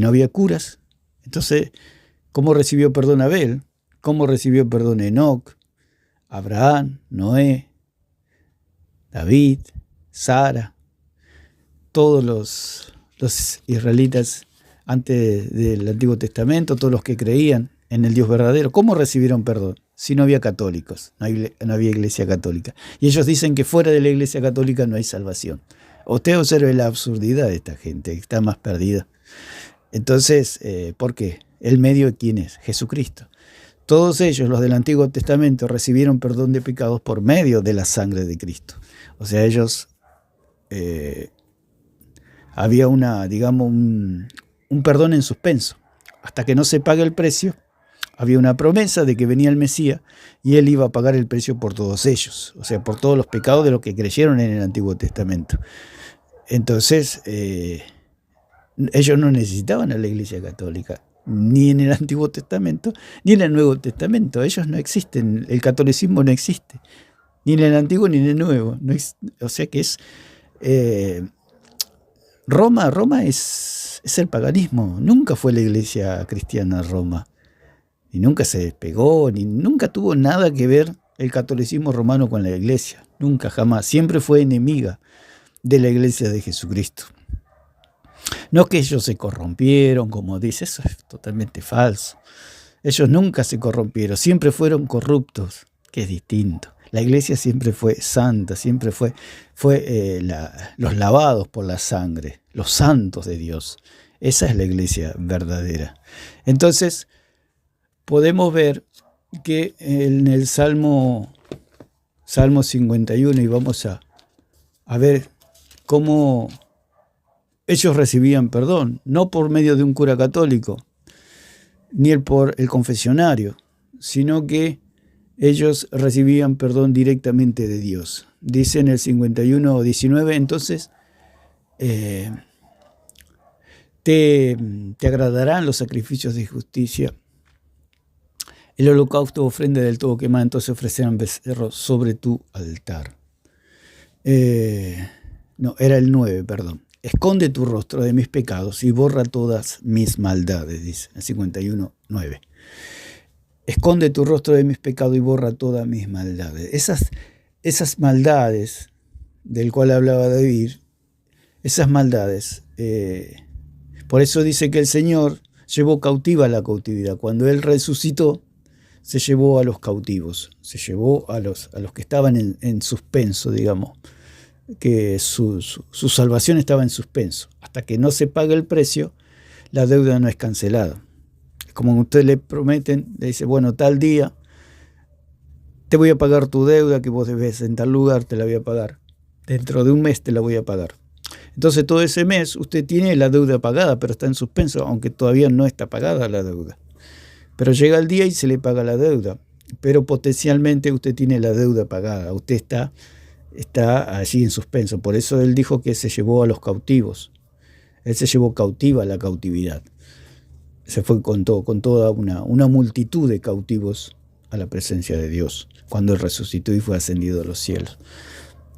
había curas, entonces, ¿cómo recibió perdón Abel? ¿Cómo recibió perdón Enoc, Abraham, Noé, David, Sara? Todos los israelitas antes del Antiguo Testamento, todos los que creían en el Dios verdadero, ¿cómo recibieron perdón? Si no había católicos, no había iglesia católica. Y ellos dicen que fuera de la iglesia católica no hay salvación. Usted observe la absurdidad de esta gente, que está más perdida. Entonces, ¿por qué? ¿El medio quién es? Jesucristo. Todos ellos, los del Antiguo Testamento, recibieron perdón de pecados por medio de la sangre de Cristo. O sea, ellos, había un perdón en suspenso. Hasta que no se pague el precio, había una promesa de que venía el Mesías y él iba a pagar el precio por todos ellos, o sea, por todos los pecados de los que creyeron en el Antiguo Testamento. Entonces, ellos no necesitaban a la Iglesia Católica, ni en el Antiguo Testamento, ni en el Nuevo Testamento. Ellos no existen, el catolicismo no existe, ni en el Antiguo ni en el Nuevo. O sea que es... Roma es el paganismo, nunca fue la iglesia cristiana Roma, y nunca se despegó, nunca tuvo nada que ver el catolicismo romano con la iglesia, nunca, jamás, siempre fue enemiga de la iglesia de Jesucristo. No que ellos se corrompieron, como dice, eso es totalmente falso. Ellos nunca se corrompieron, siempre fueron corruptos, que es distinto. La iglesia siempre fue santa, siempre fue los lavados por la sangre, los santos de Dios. Esa es la iglesia verdadera. Entonces, podemos ver que en el Salmo 51, y vamos a ver cómo ellos recibían perdón, no por medio de un cura católico, ni por el confesionario, sino que ellos recibían perdón directamente de Dios. Dice en el 51:19, entonces, te agradarán los sacrificios de justicia. El holocausto, ofrenda del todo quemada, entonces ofrecerán becerros sobre tu altar. No, era el 9, perdón. Esconde tu rostro de mis pecados y borra todas mis maldades, dice en 51:9. Esconde tu rostro de mis pecados y borra todas mis maldades. Esas maldades del cual hablaba David, esas maldades, por eso dice que el Señor llevó cautiva la cautividad. Cuando Él resucitó, se llevó a los cautivos, se llevó a los que estaban en suspenso, digamos, que su salvación estaba en suspenso. Hasta que no se pague el precio, la deuda no es cancelada. Es como que ustedes le prometen, le dice, bueno, tal día te voy a pagar tu deuda que vos debes en tal lugar, te la voy a pagar. Dentro de un mes te la voy a pagar. Entonces todo ese mes usted tiene la deuda pagada, pero está en suspenso, aunque todavía no está pagada la deuda. Pero llega el día y se le paga la deuda, pero potencialmente usted tiene la deuda pagada, usted está allí en suspenso. Por eso Él dijo que se llevó a los cautivos, Él se llevó cautiva la cautividad. Se fue con toda una multitud de cautivos a la presencia de Dios, cuando Él resucitó y fue ascendido a los cielos.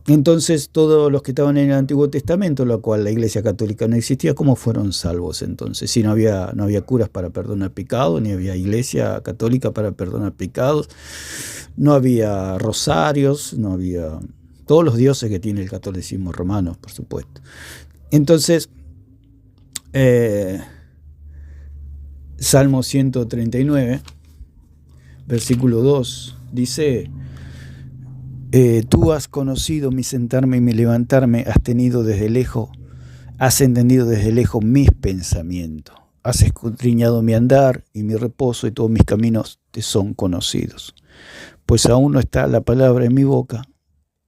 Entonces todos los que estaban en el Antiguo Testamento, lo cual la Iglesia Católica no existía, ¿cómo fueron salvos entonces? Si no había curas para perdonar pecados, ni había Iglesia Católica para perdonar pecados, no había rosarios, no había todos los dioses que tiene el catolicismo romano, por supuesto. Entonces, Salmo 139, versículo 2, dice: tú has conocido mi sentarme y mi levantarme, has entendido desde lejos mis pensamientos, has escudriñado mi andar y mi reposo, y todos mis caminos te son conocidos. Pues aún no está la palabra en mi boca,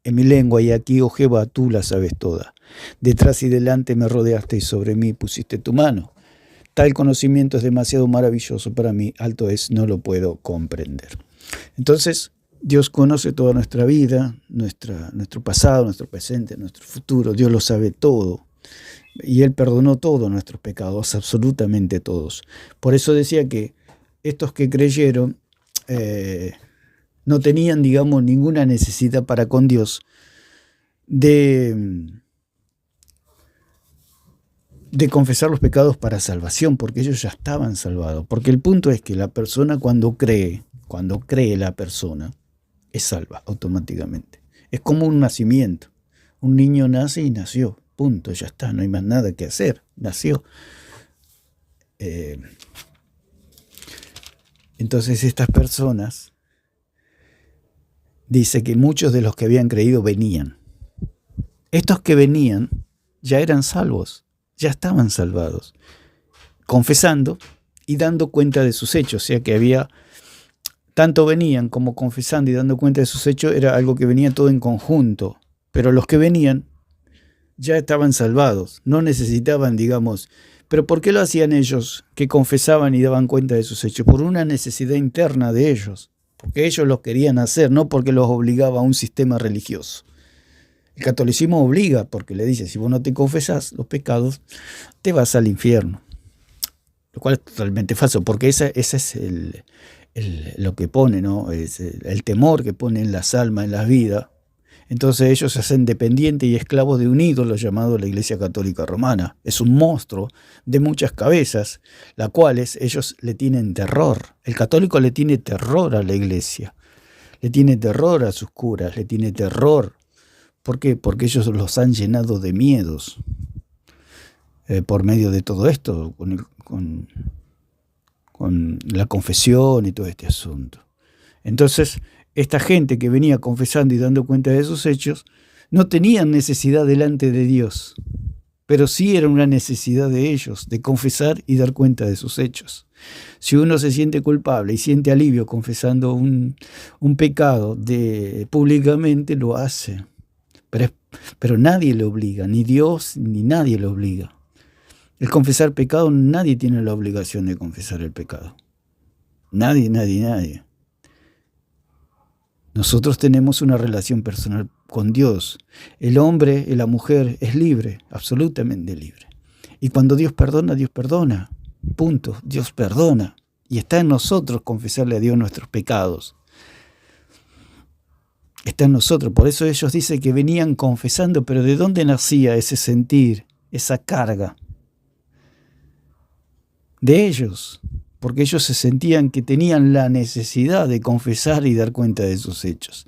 en mi lengua, y aquí, oh Jehová, tú la sabes toda. Detrás y delante me rodeaste y sobre mí pusiste tu mano. Tal conocimiento es demasiado maravilloso para mí, alto es, no lo puedo comprender. Entonces, Dios conoce toda nuestra vida, nuestro pasado, nuestro presente, nuestro futuro. Dios lo sabe todo. Y Él perdonó todos nuestros pecados, absolutamente todos. Por eso decía que estos que creyeron no tenían, digamos, ninguna necesidad para con Dios de confesar los pecados para salvación, porque ellos ya estaban salvados. Porque el punto es que la persona cuando cree la persona, es salva automáticamente. Es como un nacimiento. Un niño nace y nació. Punto, ya está, no hay más nada que hacer. Nació. Entonces estas personas, dice que muchos de los que habían creído venían. Estos que venían ya eran salvos, ya estaban salvados, confesando y dando cuenta de sus hechos. O sea que había... Tanto venían como confesando y dando cuenta de sus hechos, era algo que venía todo en conjunto. Pero los que venían ya estaban salvados, no necesitaban, digamos... ¿Pero por qué lo hacían ellos, que confesaban y daban cuenta de sus hechos? Por una necesidad interna de ellos, porque ellos lo querían hacer, no porque los obligaba a un sistema religioso. El catolicismo obliga, porque le dice, si vos no te confesás los pecados, te vas al infierno. Lo cual es totalmente falso, porque ese es lo que pone, ¿no? Es el temor que ponen las almas en las vidas. Entonces ellos se hacen dependientes y esclavos de un ídolo llamado la Iglesia Católica Romana. Es un monstruo de muchas cabezas, las cuales ellos le tienen terror. El católico le tiene terror a la Iglesia, le tiene terror a sus curas, le tiene terror. ¿Por qué? Porque ellos los han llenado de miedos por medio de todo esto, con la confesión y todo este asunto. Entonces, esta gente que venía confesando y dando cuenta de sus hechos, no tenían necesidad delante de Dios, pero sí era una necesidad de ellos, de confesar y dar cuenta de sus hechos. Si uno se siente culpable y siente alivio confesando un pecado públicamente, lo hace. Pero nadie le obliga, ni Dios ni nadie le obliga. El confesar pecado, nadie tiene la obligación de confesar el pecado. Nadie. Nosotros tenemos una relación personal con Dios. El hombre y la mujer es libre, absolutamente libre. Y cuando Dios perdona, punto, Dios perdona. Y está en nosotros confesarle a Dios nuestros pecados. Está en nosotros. Por eso ellos dicen que venían confesando, pero ¿de dónde nacía ese sentir, esa carga? De ellos, porque ellos se sentían que tenían la necesidad de confesar y dar cuenta de sus hechos.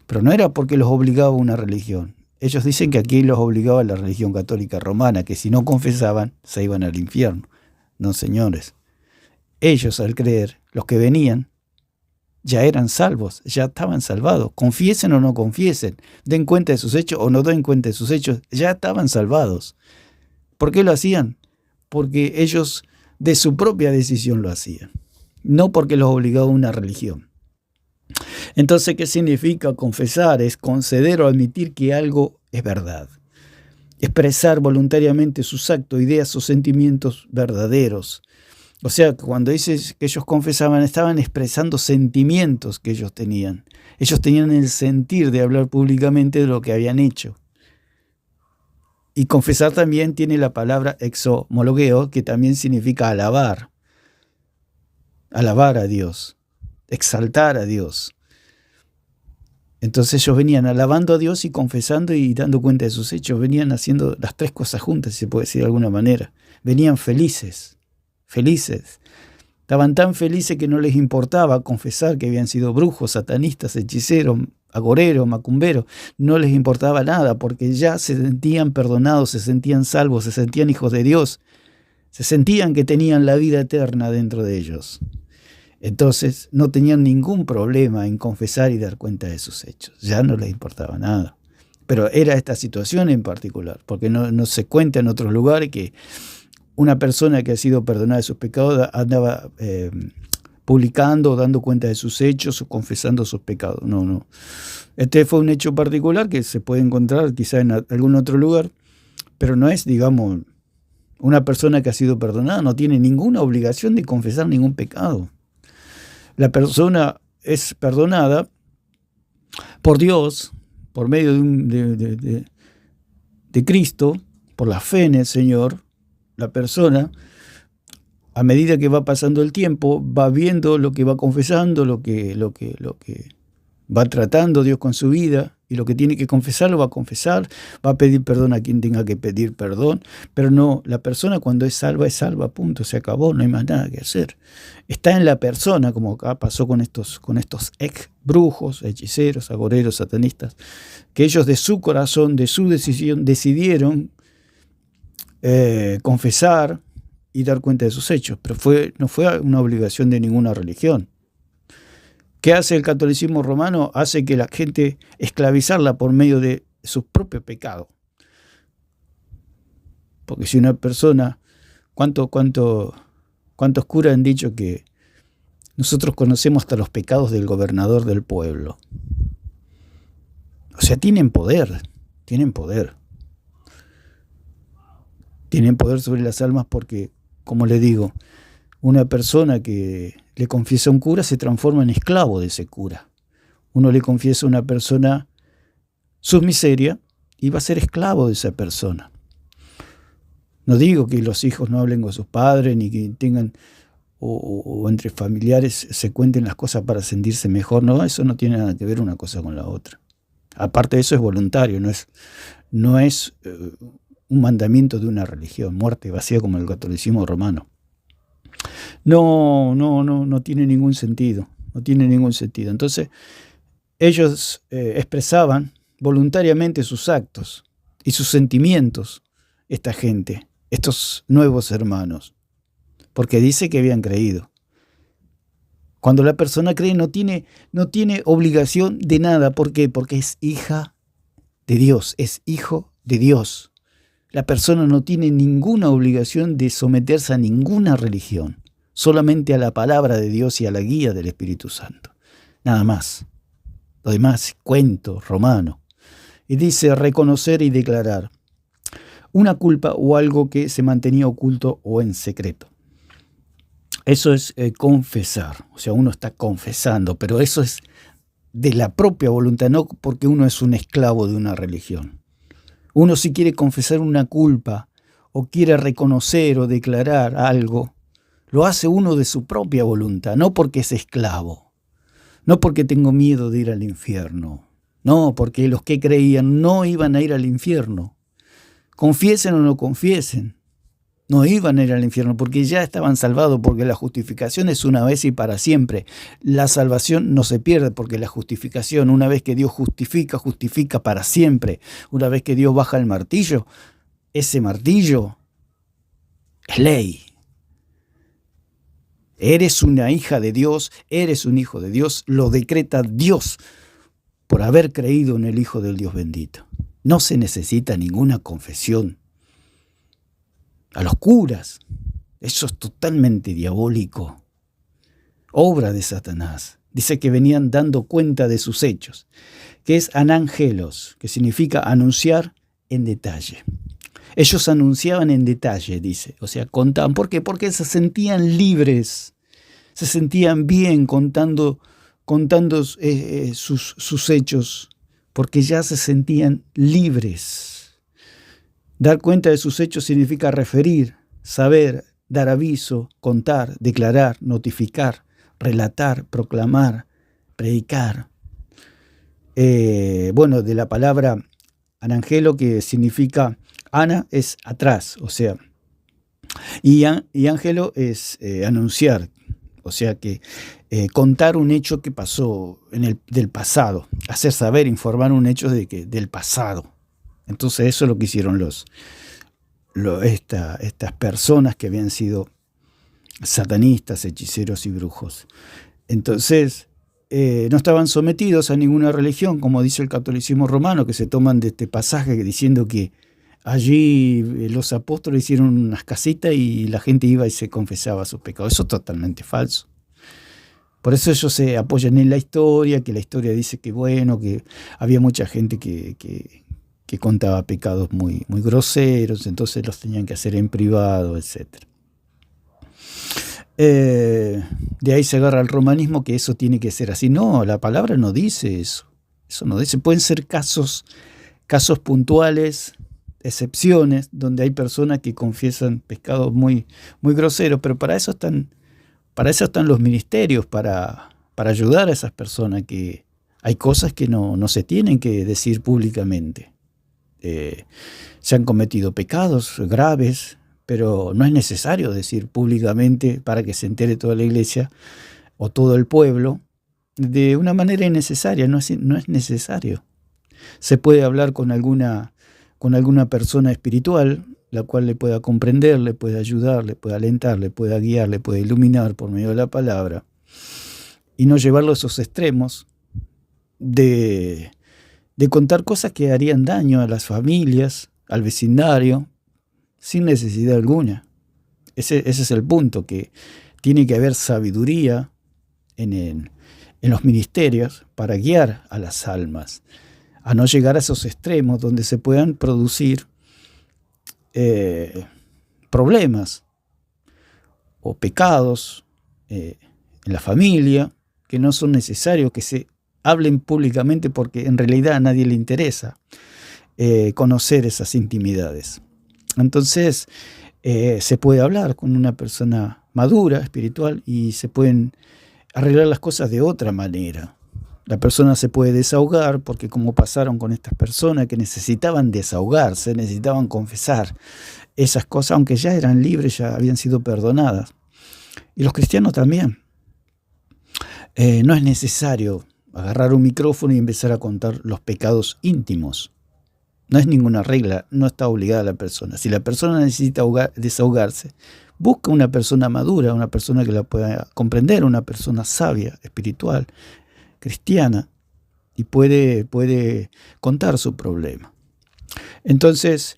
Pero no era porque los obligaba una religión. Ellos dicen que aquí los obligaba la religión católica romana, que si no confesaban se iban al infierno. No, señores. Ellos, al creer, los que venían, ya eran salvos, ya estaban salvados. Confiesen o no confiesen, den cuenta de sus hechos o no den cuenta de sus hechos, ya estaban salvados. ¿Por qué lo hacían? Porque ellos de su propia decisión lo hacían, no porque los obligaba una religión. Entonces, ¿qué significa confesar? Es conceder o admitir que algo es verdad. Expresar voluntariamente sus actos, ideas o sentimientos verdaderos. O sea, cuando dices que ellos confesaban, estaban expresando sentimientos que ellos tenían. Ellos tenían el sentir de hablar públicamente de lo que habían hecho. Y confesar también tiene la palabra exomologeo, que también significa alabar. Alabar a Dios, exaltar a Dios. Entonces ellos venían alabando a Dios y confesando y dando cuenta de sus hechos. Venían haciendo las tres cosas juntas, si se puede decir de alguna manera. Venían felices. Estaban tan felices que no les importaba confesar que habían sido brujos, satanistas, hechiceros, agoreros, macumberos. No les importaba nada porque ya se sentían perdonados, se sentían salvos, se sentían hijos de Dios. Se sentían que tenían la vida eterna dentro de ellos. Entonces no tenían ningún problema en confesar y dar cuenta de sus hechos. Ya no les importaba nada. Pero era esta situación en particular, porque no se cuenta en otros lugares que una persona que ha sido perdonada de sus pecados andaba publicando, dando cuenta de sus hechos o confesando sus pecados. No. Este fue un hecho particular que se puede encontrar quizá en algún otro lugar, pero no es, digamos, una persona que ha sido perdonada, no tiene ninguna obligación de confesar ningún pecado. La persona es perdonada por Dios, por medio de Cristo, por la fe en el Señor. La persona, a medida que va pasando el tiempo, va viendo lo que va confesando, lo que va tratando Dios con su vida, y lo que tiene que confesar lo va a confesar, va a pedir perdón a quien tenga que pedir perdón, pero no, la persona cuando es salva, punto, se acabó, no hay más nada que hacer. Está en la persona, como acá pasó con estos ex brujos, hechiceros, agoreros, satanistas, que ellos de su corazón, de su decisión, decidieron confesar y dar cuenta de sus hechos, pero no fue una obligación de ninguna religión. ¿Qué hace el catolicismo romano? Hace que la gente esclavizarla por medio de sus propios pecados. Porque si una persona, ¿cuántos curas han dicho que nosotros conocemos hasta los pecados del gobernador del pueblo? O sea, tienen poder. Tienen poder sobre las almas porque, como le digo, una persona que le confiesa a un cura se transforma en esclavo de ese cura. Uno le confiesa a una persona su miseria y va a ser esclavo de esa persona. No digo que los hijos no hablen con sus padres ni que tengan o entre familiares se cuenten las cosas para sentirse mejor. No, eso no tiene nada que ver una cosa con la otra. Aparte de eso es voluntario, no es un mandamiento de una religión, muerte vacía como el catolicismo romano. No tiene ningún sentido, no tiene ningún sentido. Entonces, ellos expresaban voluntariamente sus actos y sus sentimientos, esta gente, estos nuevos hermanos, porque dice que habían creído. Cuando la persona cree no tiene obligación de nada. ¿Por qué? Porque es hija de Dios, es hijo de Dios. La persona no tiene ninguna obligación de someterse a ninguna religión, solamente a la palabra de Dios y a la guía del Espíritu Santo. Nada más. Lo demás, cuento romano. Y dice reconocer y declarar una culpa o algo que se mantenía oculto o en secreto. Eso es confesar, o sea, uno está confesando, pero eso es de la propia voluntad, no porque uno es un esclavo de una religión. Uno si quiere confesar una culpa o quiere reconocer o declarar algo, lo hace uno de su propia voluntad, no porque es esclavo, no porque tengo miedo de ir al infierno, no, porque los que creían no iban a ir al infierno, confiesen o no confiesen, no iban a ir al infierno porque ya estaban salvados, porque la justificación es una vez y para siempre. La salvación no se pierde porque la justificación, una vez que Dios justifica, justifica para siempre. Una vez que Dios baja el martillo, ese martillo es ley. Eres una hija de Dios, eres un hijo de Dios, lo decreta Dios por haber creído en el Hijo del Dios bendito. No se necesita ninguna confesión. A los curas, eso es totalmente diabólico, obra de Satanás. Dice que venían dando cuenta de sus hechos, que es anangelos, que significa anunciar en detalle. Ellos anunciaban en detalle, dice, o sea, contaban. ¿Por qué? Porque se sentían libres, se sentían bien contando sus hechos, porque ya se sentían libres. Dar cuenta de sus hechos significa referir, saber, dar aviso, contar, declarar, notificar, relatar, proclamar, predicar. De la palabra anangelo, que significa ana, es atrás, o sea, y ángelo es anunciar, o sea que contar un hecho que pasó del pasado, hacer saber, informar un hecho del pasado. Entonces eso es lo que hicieron estas personas que habían sido satanistas, hechiceros y brujos. Entonces no estaban sometidos a ninguna religión, como dice el catolicismo romano, que se toman de este pasaje diciendo que allí los apóstoles hicieron unas casitas y la gente iba y se confesaba sus pecados. Eso es totalmente falso. Por eso ellos se apoyan en la historia, que la historia dice que que había mucha gente que contaba pecados muy, muy groseros, entonces los tenían que hacer en privado, etc. De ahí se agarra el romanismo, que eso tiene que ser así. No, la palabra no dice eso. Eso no dice. Pueden ser casos puntuales, excepciones, donde hay personas que confiesan pecados muy, muy groseros, pero para eso están los ministerios, para ayudar a esas personas, que hay cosas que no se tienen que decir públicamente. Se han cometido pecados graves, pero no es necesario decir públicamente para que se entere toda la iglesia o todo el pueblo de una manera innecesaria. No es necesario. Se puede hablar con alguna persona espiritual, la cual le pueda comprender, le pueda ayudar, le pueda alentar, le pueda guiar, le pueda iluminar por medio de la palabra, y no llevarlo a esos extremos de contar cosas que harían daño a las familias, al vecindario, sin necesidad alguna. Ese es el punto, que tiene que haber sabiduría en los ministerios para guiar a las almas, a no llegar a esos extremos donde se puedan producir problemas o pecados en la familia, que no son necesarios que se hablen públicamente, porque en realidad a nadie le interesa conocer esas intimidades. Entonces se puede hablar con una persona madura, espiritual, y se pueden arreglar las cosas de otra manera. La persona se puede desahogar, porque como pasaron con estas personas que necesitaban desahogarse, necesitaban confesar esas cosas, aunque ya eran libres, ya habían sido perdonadas. Y los cristianos también. No es necesario agarrar un micrófono y empezar a contar los pecados íntimos. No es ninguna regla, no está obligada la persona. Si la persona necesita desahogarse, busca una persona madura, una persona que la pueda comprender, una persona sabia, espiritual, cristiana, y puede contar su problema. Entonces,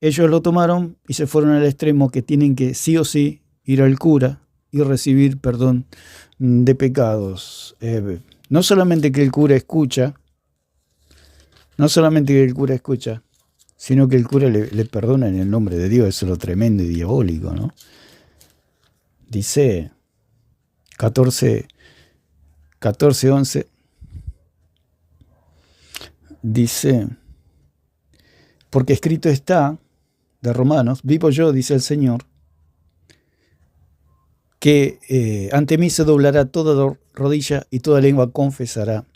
ellos lo tomaron y se fueron al extremo que tienen que sí o sí ir al cura y recibir perdón de pecados. No solamente que el cura escucha, sino que el cura le perdona en el nombre de Dios. Eso es lo tremendo y diabólico, ¿no? Dice 14:11, dice: porque escrito está, de Romanos, vivo yo, dice el Señor, que ante mí se doblará toda rodilla y toda lengua confesará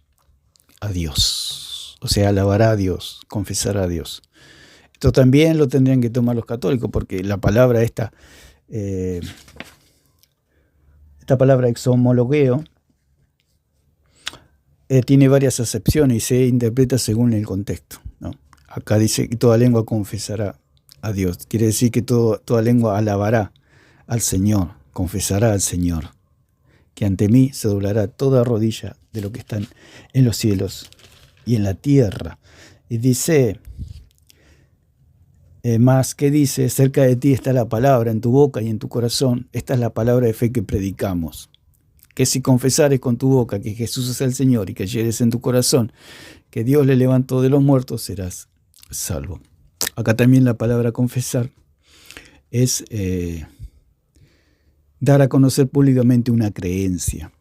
a Dios. O sea, alabará a Dios, confesará a Dios. Esto también lo tendrían que tomar los católicos, porque la palabra esta palabra exhomologueo tiene varias acepciones y se interpreta según el contexto, ¿no? Acá dice que toda lengua confesará a Dios. Quiere decir que toda lengua alabará al Señor, confesará al Señor. Que ante mí se doblará toda rodilla de lo que están en los cielos y en la tierra. Y dice, más que dice, cerca de ti está la palabra, en tu boca y en tu corazón. Esta es la palabra de fe que predicamos. Que si confesares con tu boca que Jesús es el Señor y que creyeres en tu corazón que Dios le levantó de los muertos, serás salvo. Acá también la palabra confesar es dar a conocer públicamente una creencia.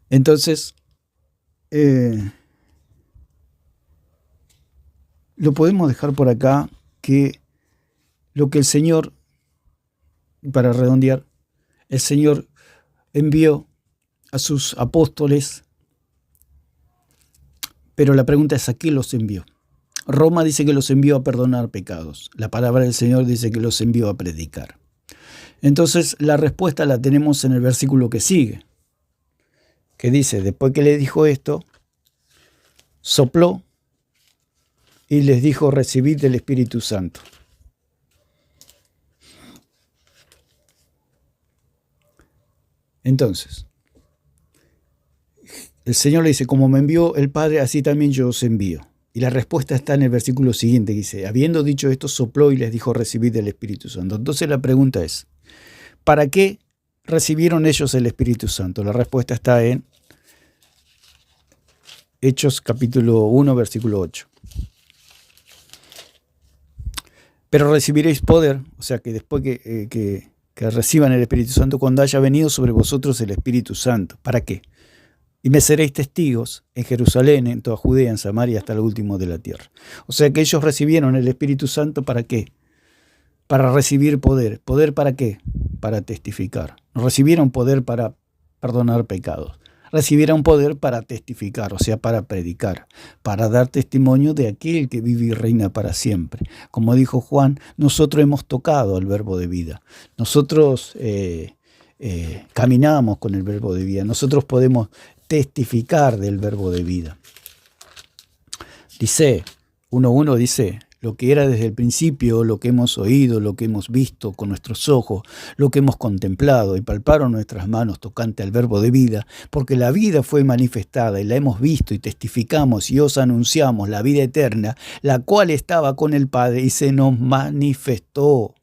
Entonces, lo podemos dejar por acá, que lo que el Señor, para redondear, el Señor envió a sus apóstoles, pero la pregunta es: ¿a qué los envió? Roma dice que los envió a perdonar pecados. La palabra del Señor dice que los envió a predicar. Entonces la respuesta la tenemos en el versículo que sigue, que dice: después que le dijo esto, sopló y les dijo: recibid el Espíritu Santo. Entonces, el Señor le dice: como me envió el Padre, así también yo os envío. Y la respuesta está en el versículo siguiente, que dice: habiendo dicho esto, sopló y les dijo: recibid el Espíritu Santo. Entonces la pregunta es: ¿para qué recibieron ellos el Espíritu Santo? La respuesta está en Hechos capítulo 1, versículo 8. Pero recibiréis poder, o sea que después que reciban el Espíritu Santo, cuando haya venido sobre vosotros el Espíritu Santo. ¿Para qué? Y me seréis testigos en Jerusalén, en toda Judea, en Samaria, hasta lo último de la tierra. O sea que ellos recibieron el Espíritu Santo, ¿para qué? Para recibir poder. ¿Poder para qué? Para testificar. No recibieron poder para perdonar pecados. Recibieron poder para testificar, o sea, para predicar, para dar testimonio de aquel que vive y reina para siempre. Como dijo Juan, nosotros hemos tocado el verbo de vida. Nosotros caminamos con el verbo de vida. Nosotros podemos testificar del verbo de vida. Dice, 1:1 dice: lo que era desde el principio, lo que hemos oído, lo que hemos visto con nuestros ojos, lo que hemos contemplado y palparon nuestras manos tocante al verbo de vida, porque la vida fue manifestada y la hemos visto y testificamos y os anunciamos la vida eterna, la cual estaba con el Padre y se nos manifestó.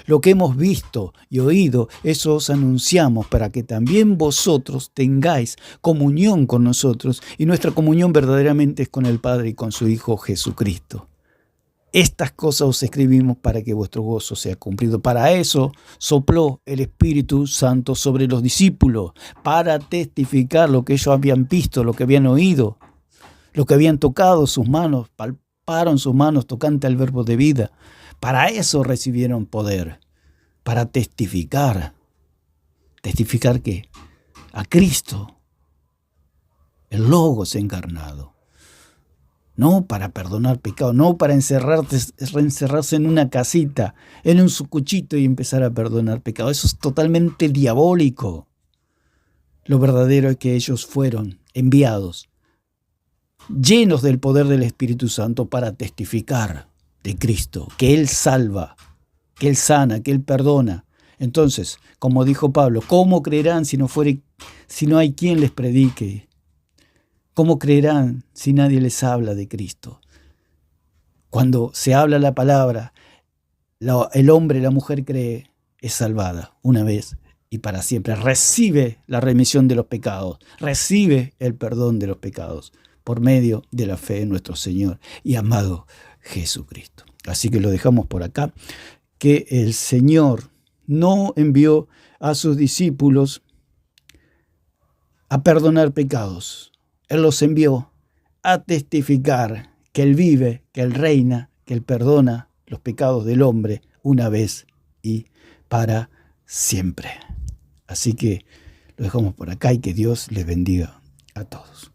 Lo que hemos visto y oído, eso os anunciamos, para que también vosotros tengáis comunión con nosotros, y nuestra comunión verdaderamente es con el Padre y con su Hijo Jesucristo. Estas cosas os escribimos para que vuestro gozo sea cumplido. Para eso sopló el Espíritu Santo sobre los discípulos, para testificar lo que ellos habían visto, lo que habían oído, lo que habían tocado sus manos, palparon sus manos tocante al verbo de vida. Para eso recibieron poder, para testificar. ¿Testificar qué? A Cristo, el Logos encarnado. No para perdonar pecado, no para encerrarse en una casita, en un sucuchito y empezar a perdonar pecado. Eso es totalmente diabólico. Lo verdadero es que ellos fueron enviados, llenos del poder del Espíritu Santo, para testificar de Cristo, que Él salva, que Él sana, que Él perdona. Entonces, como dijo Pablo, ¿cómo creerán si no hay quien les predique? ¿Cómo creerán si nadie les habla de Cristo? Cuando se habla la palabra, el hombre, la mujer cree, es salvada una vez y para siempre. Recibe la remisión de los pecados, recibe el perdón de los pecados por medio de la fe en nuestro Señor y amado Jesucristo. Así que lo dejamos por acá, que el Señor no envió a sus discípulos a perdonar pecados. Él los envió a testificar que Él vive, que Él reina, que Él perdona los pecados del hombre una vez y para siempre. Así que lo dejamos por acá y que Dios les bendiga a todos.